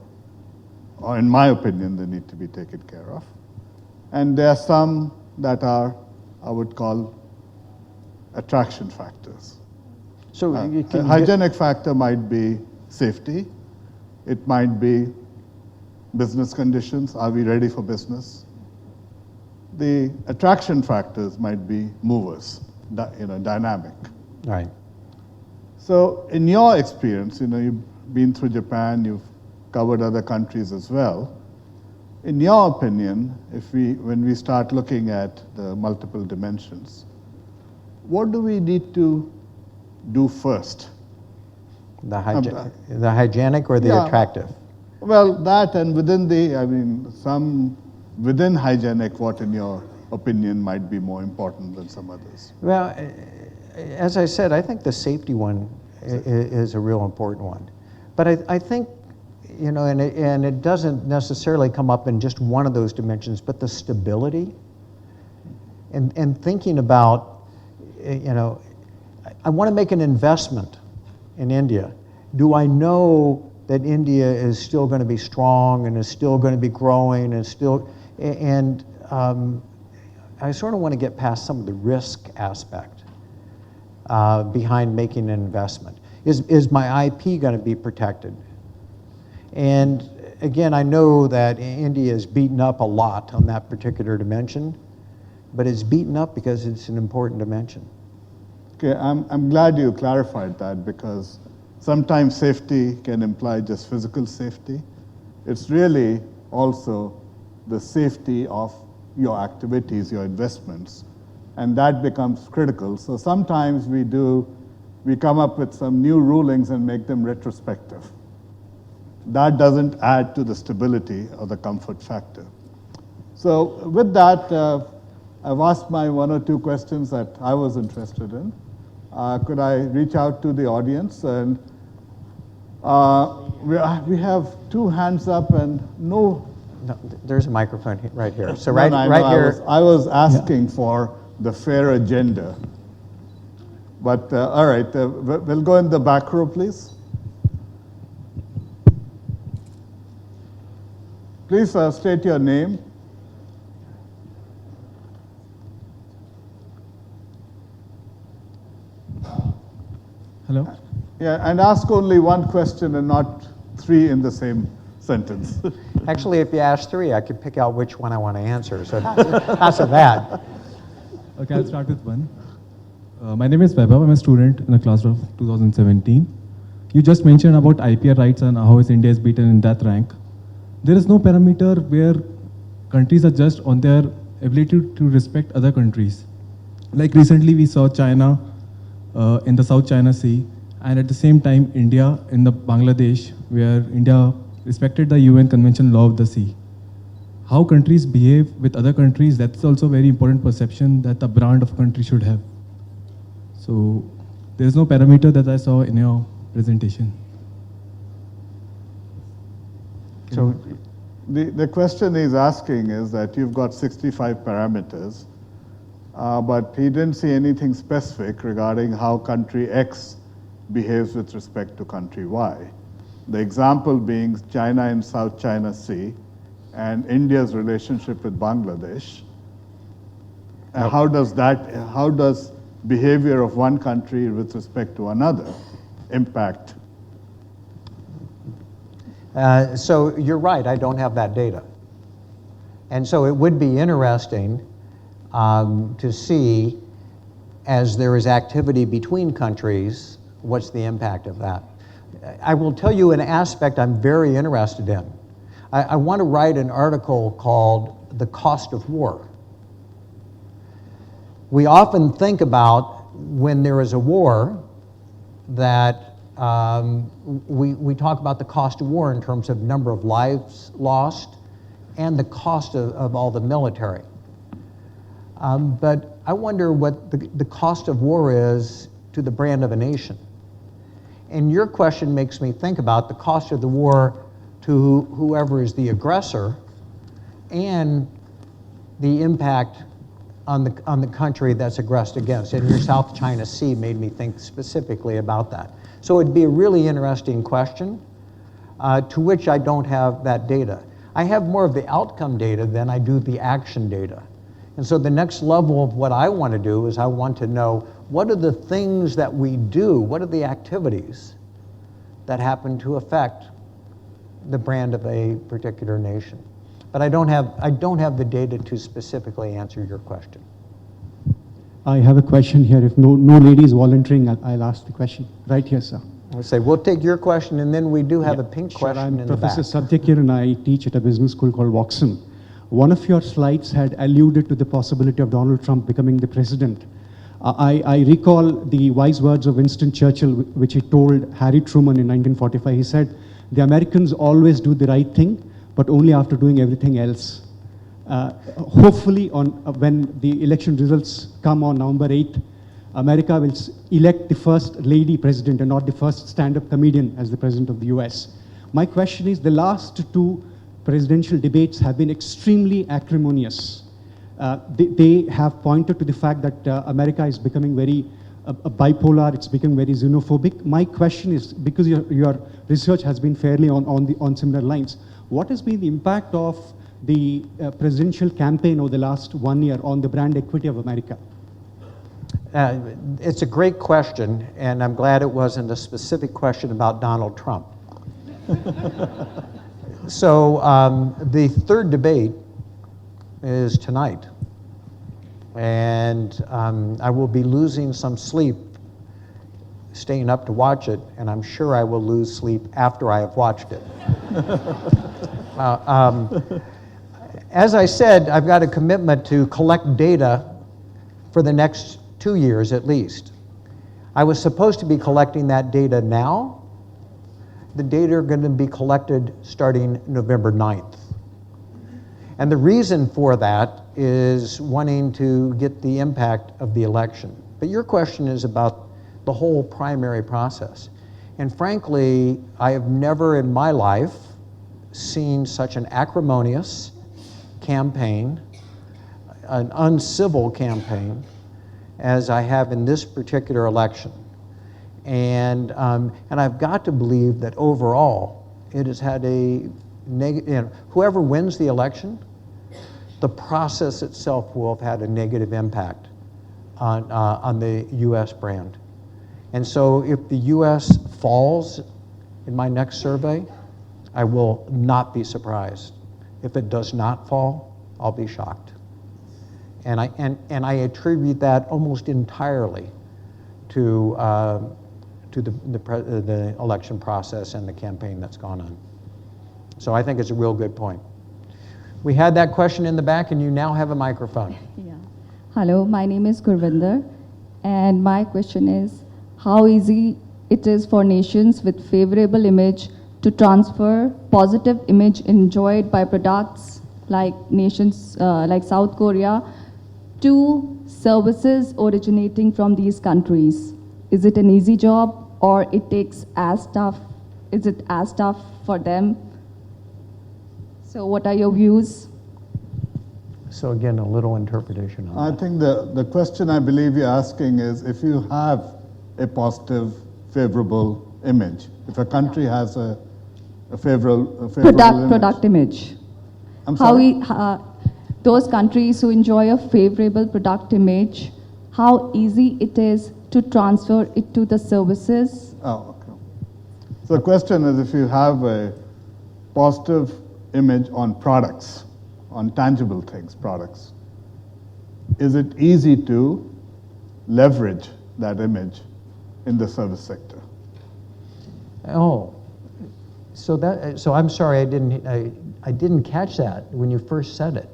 or in my opinion, they need to be taken care of. And there are some that are, I would call, attraction factors. So A hygienic factor might be safety. It might be business conditions. Are we ready for business? The attraction factors might be movers, dynamic. Right. So in your experience, you've been through Japan, you've covered other countries as well. In your opinion, when we start looking at the multiple dimensions, what do we need to do first? The hygienic or the attractive? Well, that and within within hygienic, what in your opinion might be more important than some others? Well, as I said, I think the safety one is a real important one. But I think, and it doesn't necessarily come up in just one of those dimensions, but the stability and thinking about, I want to make an investment in India. Do I know that India is still going to be strong and is still going to be growing I sort of want to get past some of the risk aspect behind making an investment. Is my IP going to be protected? And again, I know that India is beaten up a lot on that particular dimension, but it's beaten up because it's an important dimension. Okay, I'm glad you clarified that, because sometimes safety can imply just physical safety. It's really also the safety of your activities, your investments, and that becomes critical. So sometimes we come up with some new rulings and make them retrospective. That doesn't add to the stability or the comfort factor. So with that, I've asked my one or two questions that I was interested in. Could I reach out to the audience? And we have two hands up and no. No, there's a microphone right here. So right here. I was asking for the fair agenda. But all right, we'll go in the back row, please. Please state your name. Hello? Yeah, and ask only one question and not three in the same sentence. Actually, if you ask three, I could pick out which one I want to answer. So that's a bad. Okay, I'll start with one. My name is Vaibhav. I'm a student in the class of 2017. You just mentioned about IPR rights and how India is beaten in that rank. There is no parameter where countries are judged on their ability to respect other countries. Like recently we saw China in the South China Sea, and at the same time India in the Bangladesh, where India respected the UN Convention Law of the Sea. How countries behave with other countries, that's also a very important perception that the brand of a country should have. So there's no parameter that I saw in your presentation. So the question he's asking is that you've got 65 parameters, but he didn't see anything specific regarding how country X behaves with respect to country Y. The example being China and South China Sea and India's relationship with Bangladesh. Yep. How does behavior of one country with respect to another impact? So you're right, I don't have that data. And so it would be interesting to see as there is activity between countries, what's the impact of that? I will tell you an aspect I'm very interested in. I want to write an article called The Cost of War. We often think about when there is a war that we talk about the cost of war in terms of number of lives lost and the cost of all the military. But I wonder what the cost of war is to the brand of a nation. And your question makes me think about the cost of the war to whoever is the aggressor and the impact on the country that's aggressed against. And your South China Sea made me think specifically about that. So it'd be a really interesting question to which I don't have that data. I have more of the outcome data than I do the action data. And so the next level of what I want to do is I want to know what are the things that we do, what are the activities that happen to affect the brand of a particular nation. But I don't have the data to specifically answer your question. I have a question here. If no lady is volunteering, I'll ask the question. Right here, sir. I'll say, we'll take your question, and then we do have a pink question I'm in the back. Professor Satyakir, and I teach at a business school called Watson. One of your slides had alluded to the possibility of Donald Trump becoming the president. I recall the wise words of Winston Churchill, which he told Harry Truman in 1945. He said, "The Americans always do the right thing, but only after doing everything else." Hopefully, when the election results come on November 8th, America will elect the first lady president and not the first stand-up comedian as the president of the US. My question is, the last two presidential debates have been extremely acrimonious. They have pointed to the fact that America is becoming very bipolar, it's becoming very xenophobic. My question is, because your research has been fairly on similar lines, what has been the impact of the presidential campaign over the last 1 year on the brand equity of America? It's a great question, and I'm glad it wasn't a specific question about Donald Trump. So the third debate is tonight, and I will be losing some sleep staying up to watch it, and I'm sure I will lose sleep after I have watched it. As I said, I've got a commitment to collect data for the next 2 years at least. I was supposed to be collecting that data now. The data are going to be collected starting November 9th. And the reason for that is wanting to get the impact of the election. But your question is about the whole primary process. And frankly, I have never in my life seen such an acrimonious campaign, an uncivil campaign, as I have in this particular election. And I've got to believe that overall, it has had a negative, whoever wins the election, the process itself will have had a negative impact on the U.S. brand. And so if the U.S. falls in my next survey, I will not be surprised. If it does not fall, I'll be shocked. And I attribute that almost entirely to the election process and the campaign that's gone on. So I think it's a real good point. We had that question in the back, and you now have a microphone. Yeah. Hello, my name is Gurvinder, and my question is, how easy it is for nations with favorable image to transfer positive image enjoyed by products like nations like South Korea to services originating from these countries? Is it an easy job, or it takes as tough? Is it as tough for them? So what are your views? So again, a little interpretation on I that. think the question I believe you're asking is, if you have a positive, favorable image, if a country has a favorable image. Product image. I'm How sorry? Those countries who enjoy a favorable product image, how easy it is to transfer it to the services? Oh, okay. So the question is, if you have a positive image on products, on tangible things, products, is it easy to leverage that image in the service sector? Oh, so I'm sorry I didn't catch that when you first said it.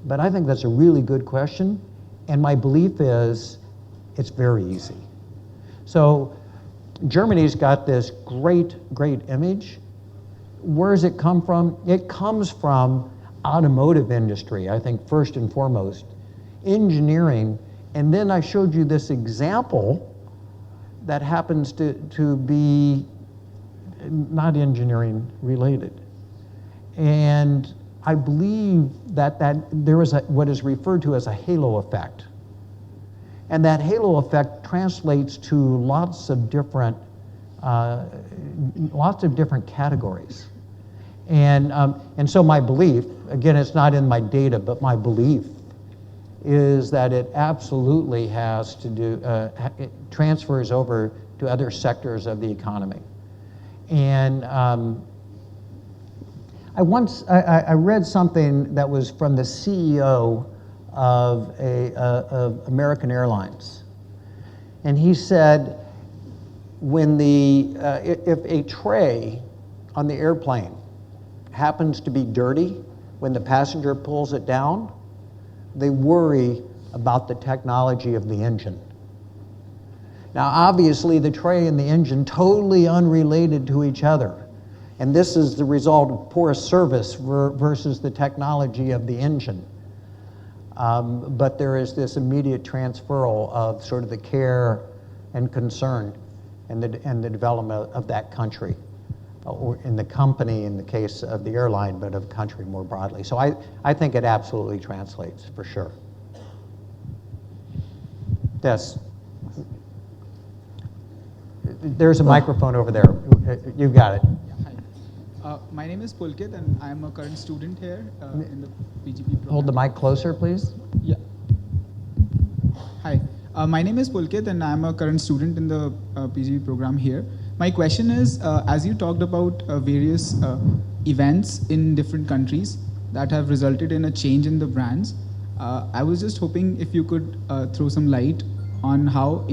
But I think that's a really good question, and my belief is it's very easy. So Germany's got this great image. Where does it come from? It comes from automotive industry, I think, first and foremost, engineering, and then I showed you this example that happens to be not engineering related. And I believe that there is what is referred to as a halo effect. And that halo effect translates to lots of different categories. And so my belief, again, it's not in my data, but my belief is that it absolutely has to do, it transfers over to other sectors of the economy. And I read something that was from the CEO of American Airlines. And he said, if a tray on the airplane happens to be dirty when the passenger pulls it down, they worry about the technology of the engine. Now, obviously, the tray and the engine totally unrelated to each other. And this is the result of poor service versus the technology of the engine. But there is this immediate transferal of sort of the care and concern and the development of that country, or in the company in the case of the airline, but of country more broadly. So I think it absolutely translates, for sure. Yes. There's a microphone over there. You've got it. Hi. My name is Pulkit, and I'm a current student here in the PGP program. Hold the mic closer, please. Yeah. Hi. My name is Pulkit, and I'm a current student in the PGP program here. My question is, as you talked about various events in different countries that have resulted in a change in the brands, I was just hoping if you could throw some light on how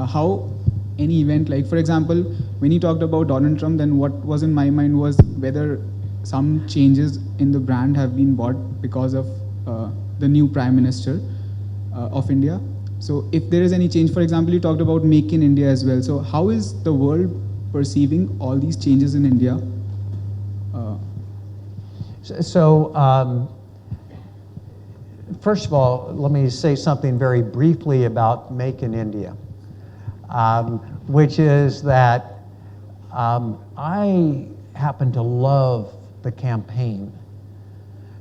how any event, like for example, when you talked about Donald Trump, then what was in my mind was whether some changes in the brand have been brought because of the new Prime Minister of India. So if there is any change, for example, you talked about Make in India as well. So how is the world perceiving all these changes in India? First of all, let me say something very briefly about Make in India, which is that I happen to love the campaign,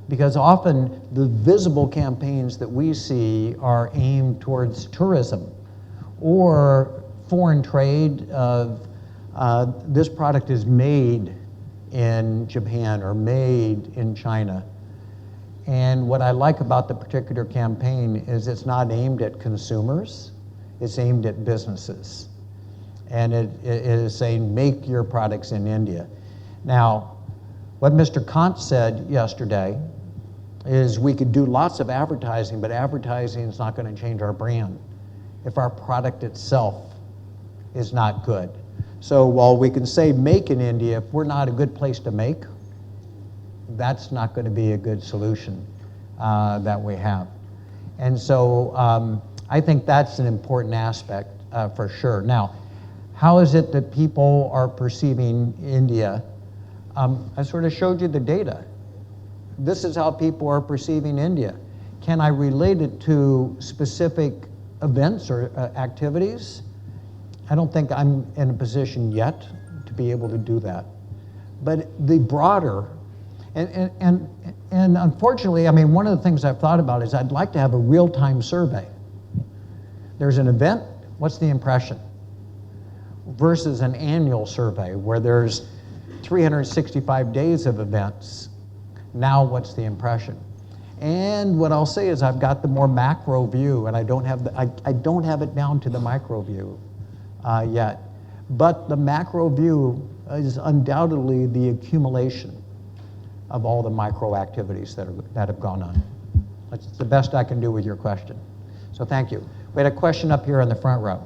because often the visible campaigns that we see are aimed towards tourism or foreign trade of this product is made in Japan or made in China. And what I like about the particular campaign is it's not aimed at consumers, it's aimed at businesses. And it is saying, make your products in India. Now, what Mr. Kant said yesterday is we could do lots of advertising, but advertising is not going to change our brand if our product itself is not good. So while we can say make in India, if we're not a good place to make, that's not going to be a good solution that we have. And so I think that's an important aspect for sure. Now, how is it that people are perceiving India? I sort of showed you the data. This is how people are perceiving India. Can I relate it to specific events or activities? I don't think I'm in a position yet to be able to do that. But the broader, and unfortunately, I mean, one of the things I've thought about is I'd like to have a real-time survey. There's an event, what's the impression? Versus an annual survey where there's 365 days of events. Now what's the impression? And what I'll say is I've got the more macro view, and I don't have it down to the micro view yet. But the macro view is undoubtedly the accumulation of all the micro activities that have gone on. That's the best I can do with your question. So thank you. We had a question up here in the front row.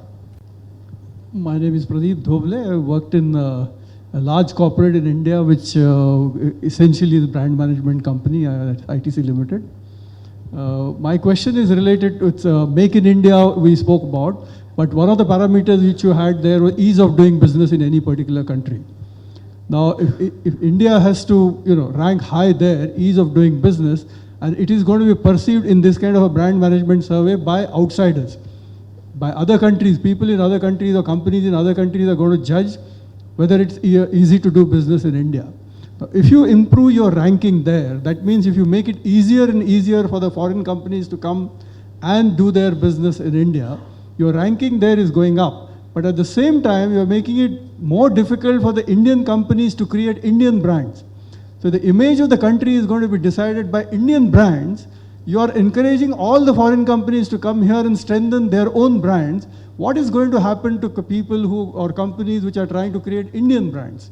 My name is Pradeep Dhoble. I worked in a large corporate in India, which essentially is a brand management company, ITC Limited. My question is related to its Make in India we spoke about, but one of the parameters which you had there was ease of doing business in any particular country. Now, if India has to rank high there, ease of doing business, and it is going to be perceived in this kind of a brand management survey by outsiders, by other countries, people in other countries or companies in other countries are going to judge whether it's easy to do business in India. Now, if you improve your ranking there, that means if you make it easier and easier for the foreign companies to come and do their business in India, your ranking there is going up. But at the same time, you're making it more difficult for the Indian companies to create Indian brands. So the image of the country is going to be decided by Indian brands. You are encouraging all the foreign companies to come here and strengthen their own brands. What is going to happen to people or companies which are trying to create Indian brands?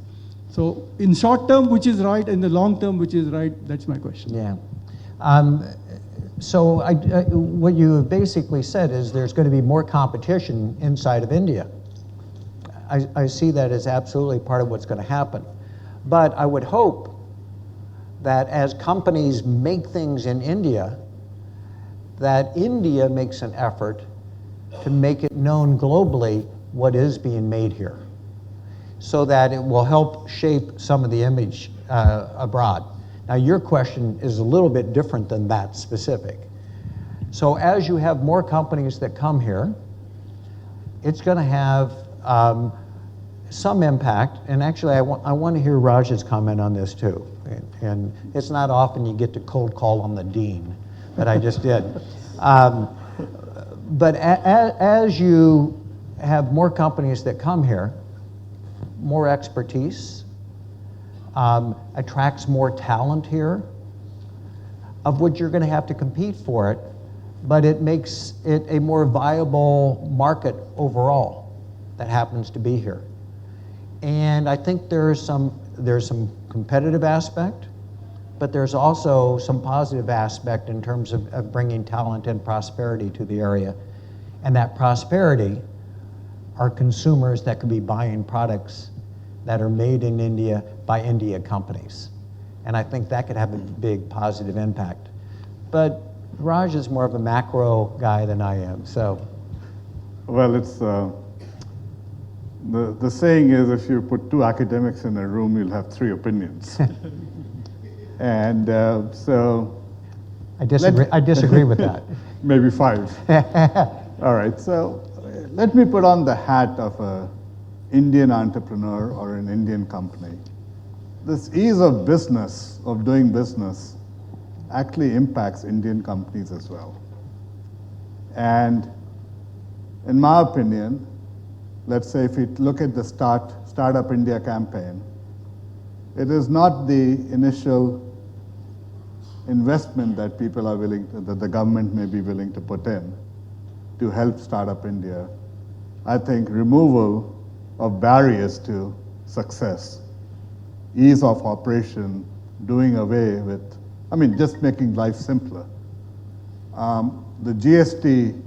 So in short term, which is right, in the long term, which is right? That's my question. Yeah. So what you have basically said is there's going to be more competition inside of India. I see that as absolutely part of what's going to happen. But I would hope that as companies make things in India, that India makes an effort to make it known globally what is being made here, so that it will help shape some of the image abroad. Now, your question is a little bit different than that specific. So as you have more companies that come here, it's going to have some impact. And actually, I want to hear Raj's comment on this too. And it's not often you get to cold call on the dean, but I just did. But as you have more companies that come here, more expertise, attracts more talent here, of which you're going to have to compete for it, but it makes it a more viable market overall that happens to be here. And I think there's some competitive aspect, but there's also some positive aspect in terms of bringing talent and prosperity to the area. And that prosperity are consumers that could be buying products that are made in India by India companies. And I think that could have a big positive impact. But Raj is more of a macro guy than I am, so. Well, it's the saying is, if you put two academics in a room, you'll have three opinions. And so I disagree with that. maybe five. All right, so let me put on the hat of an Indian entrepreneur or an Indian company. This ease of business, of doing business, actually impacts Indian companies as well. And in my opinion, let's say if we look at the Startup India campaign, it is not the initial investment that people are that the government may be willing to put in to help Startup India. I think removal of barriers to success, ease of operation, doing away with, just making life simpler. The GST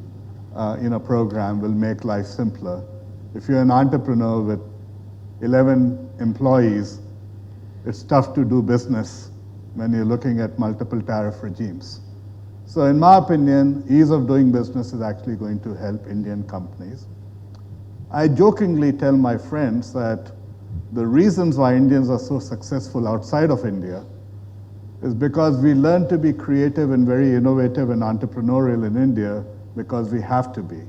program will make life simpler. If you're an entrepreneur with 11 employees, it's tough to do business when you're looking at multiple tariff regimes. So in my opinion, ease of doing business is actually going to help Indian companies. I jokingly tell my friends that the reasons why Indians are so successful outside of India is because we learn to be creative and very innovative and entrepreneurial in India because we have to be.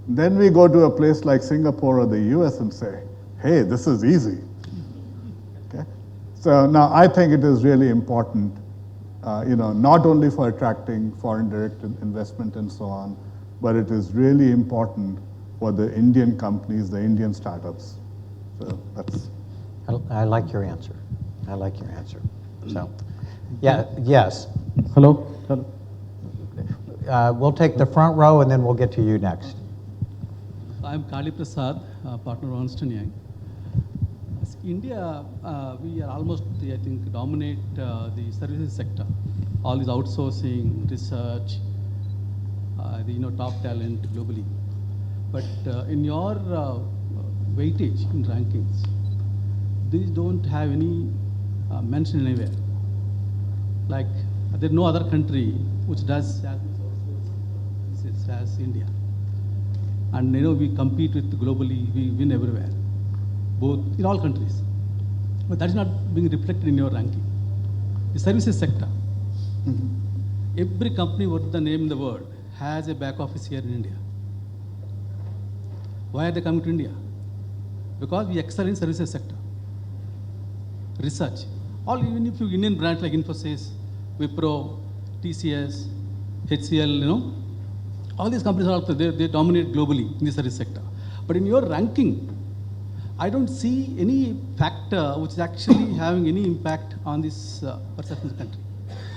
Then we go to a place like Singapore or the US and say, hey, this is easy. Okay? So now I think it is really important, not only for attracting foreign direct investment and so on, but it is really important for the Indian companies, the Indian startups. So that's. I like your answer. I like your answer. So, yeah, yes. Hello. We'll take the front row and then we'll get to you next. I'm Kali Prasad, partner of Ernst & Young. As India, we are almost, I think, dominate the services sector. All is outsourcing, research, the top talent globally. But in your weightage in rankings, these don't have any mention anywhere. Like there's no other country which does as much as India. And we compete with globally, we win everywhere, both in all countries. But that is not being reflected in your ranking. The services sector. Every company worth the name in the world has a back office here in India. Why are they coming to India? Because we excel in services sector. Research. Even if you Indian brands like Infosys, Wipro, TCS, HCL, all these companies are also, they dominate globally in the service sector. But in your ranking, I don't see any factor which is actually having any impact on this perception of the country.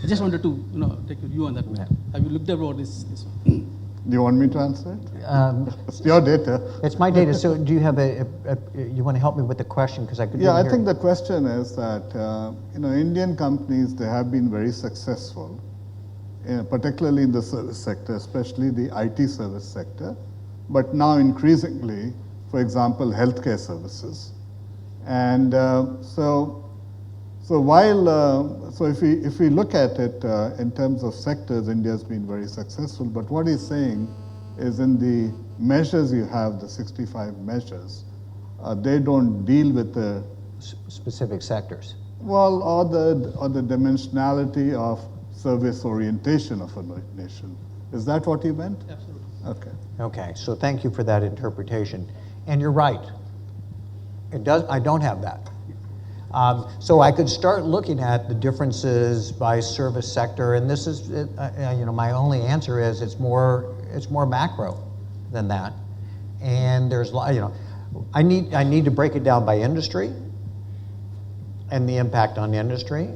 I just wanted to take a view on that. Have you looked about this one? Do you want me to answer it? It's your data. It's my data. So do you have you want to help me with the question? Because I could. Yeah, I think the question is that, Indian companies, they have been very successful, particularly in the service sector, especially the IT service sector, but now increasingly, for example, healthcare services. And so if we look at it in terms of sectors, India has been very successful. But what he's saying is in the measures you have, the 65 measures, they don't deal with the specific sectors. Well, or the dimensionality of service orientation of a nation. Is that what you meant? Absolutely. Okay. Okay. So thank you for that interpretation. And you're right. I don't have that. So I could start looking at the differences by service sector, and this is, my only answer is it's more macro than that. And there's, I need to break it down by industry and the impact on the industry,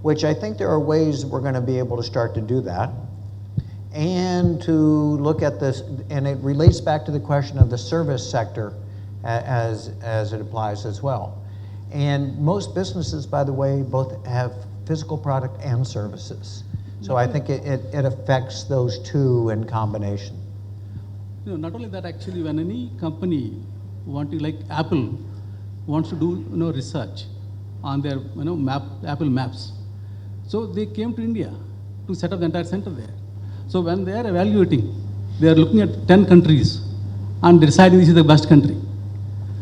which I think there are ways we're going to be able to start to do that, and to look at this, and it relates back to the question of the service sector as it applies as well. And most businesses, by the way, both have physical product and services. So I think it affects those two in combination. Not only that, actually, when any company like Apple wants to do research on their Apple Maps, so they came to India to set up the entire center there. So when they are evaluating, they are looking at 10 countries and deciding this is the best country.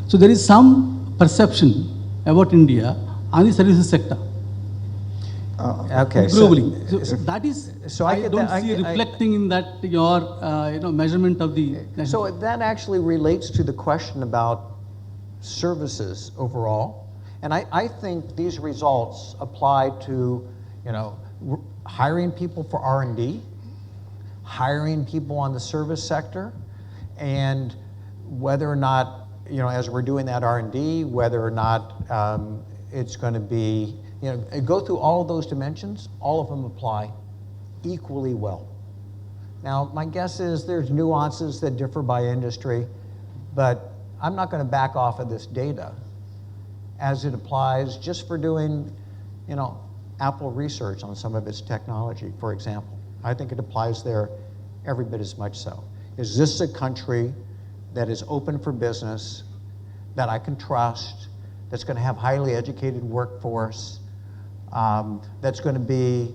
So there is some perception about India and the services sector. Okay. Globally. So that is, so I don't see reflecting in that your measurement of the... So that actually relates to the question about services overall. And I think these results apply to, hiring people for R&D, hiring people on the service sector, and whether or not, as we're doing that R&D, whether or not it's going to be, go through all of those dimensions, all of them apply equally well. Now, my guess is there's nuances that differ by industry, but I'm not going to back off of this data as it applies just for doing, Apple research on some of its technology, for example. I think it applies there every bit as much so. Is this a country that is open for business, that I can trust, that's going to have highly educated workforce, that's going to be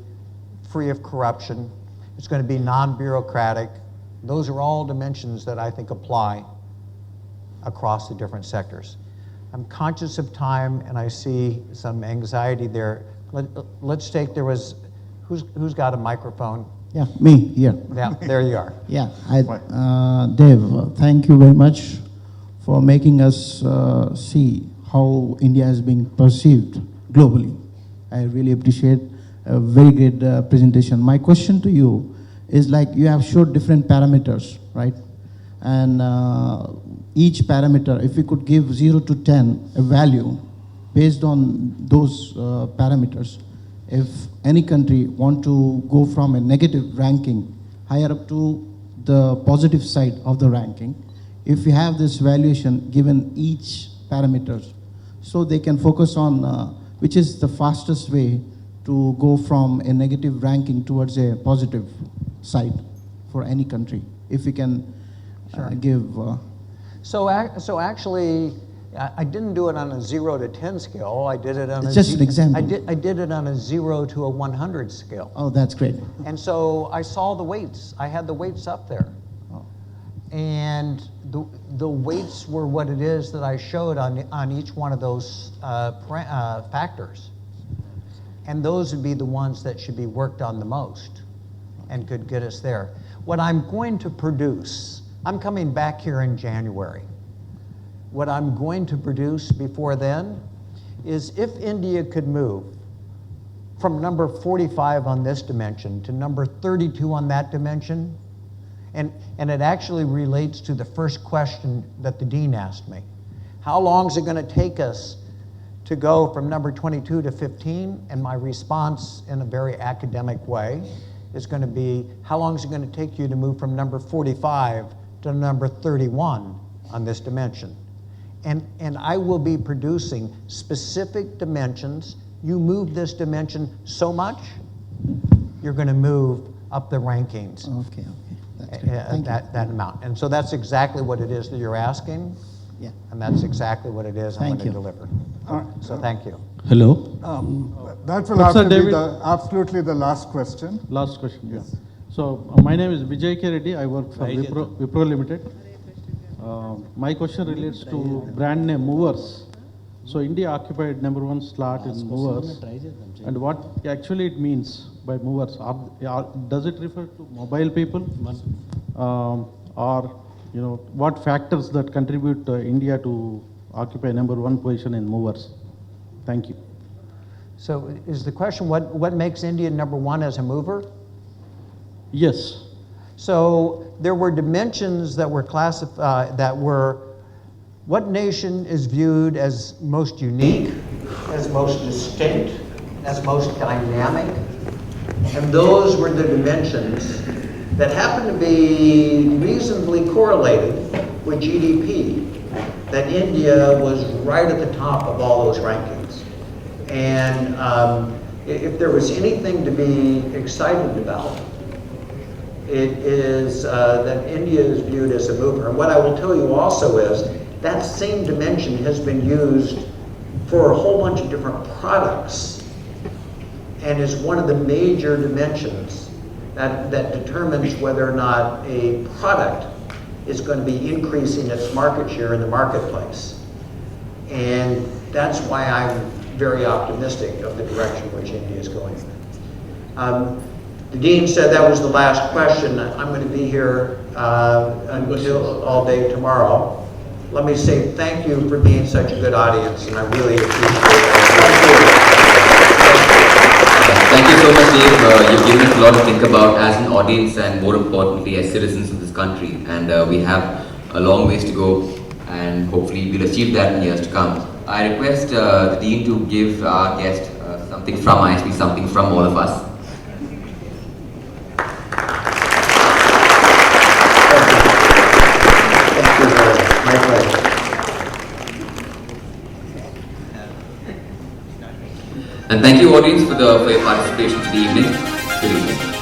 free of corruption, it's going to be non-bureaucratic? Those are all dimensions that I think apply across the different sectors. I'm conscious of time, and I see some anxiety there. Let's take, who's got a microphone? Yeah, me here. Yeah, there you are. Yeah, Dave, thank you very much for making us see how India is being perceived globally. I really appreciate a very great presentation. My question to you is, like, you have showed different parameters, right? And each parameter, if we could give 0 to 10 a value based on those parameters, if any country want to go from a negative ranking higher up to the positive side of the ranking, if we have this valuation given each parameters, so they can focus on which is the fastest way to go from a negative ranking towards a positive side. for any country? If you can give. So actually, I didn't do it on a 0 to 10 scale. I did it on It's just an example. I did it on a 0 to a 100 scale. Oh, that's great. And so I saw the weights. I had the weights up there. Oh. And the weights were what it is that I showed on each one of those factors. And those would be the ones that should be worked on the most and could get us there. What I'm going to produce, I'm coming back here in January. What I'm going to produce before then is if India could move from number 45 on this dimension to number 32 on that dimension, and it actually relates to the first question that the dean asked me. How long is it going to take us to go from number 22 to 15? And my response in a very academic way is going to be, how long is it going to take you to move from number 45 to number 31 on this dimension? And I will be producing specific dimensions. You move this dimension so much, you're going to move up the rankings. Okay, that's great. Thank you. That amount. And so that's exactly what it is that you're asking. Yeah. And that's exactly what it is I'm Thank going to you. deliver. So thank you. Hello. That will Professor have to be David. absolutely the last question. Last question. Yes. So my name is Vijay K. Reddy. I work for Wipro Limited. My question relates to brand name movers. So India occupied #1 slot in movers. And what actually it means by movers? Does it refer to mobile people? Or what factors that contribute India to occupy #1 position in movers? Thank you. So is the question what makes India #1 as a mover? Yes. So there were dimensions that were classified, what nation is viewed as most unique, as most distinct, as most dynamic? And those were the dimensions that happened to be reasonably correlated with GDP, that India was right at the top of all those rankings. And if there was anything to be excited about, it is that India is viewed as a mover. And what I will tell you also is that same dimension has been used for a whole bunch of different products and is one of the major dimensions that determines whether or not a product is going to be increasing its market share in the marketplace. And that's why I'm very optimistic of the direction which India is going. The dean said that was the last question. I'm going to be here until all day tomorrow. Let me say thank you for being such a good audience, and I really appreciate it. Thank you so much, Dave. You've given us a lot to think about as an audience and more importantly as citizens of this country. And we have a long ways to go, and hopefully we'll achieve that in years to come. I request the Dean to give our guest something from ISB, something from all of us. My pleasure. And thank you, audience, for your participation today evening. Good evening.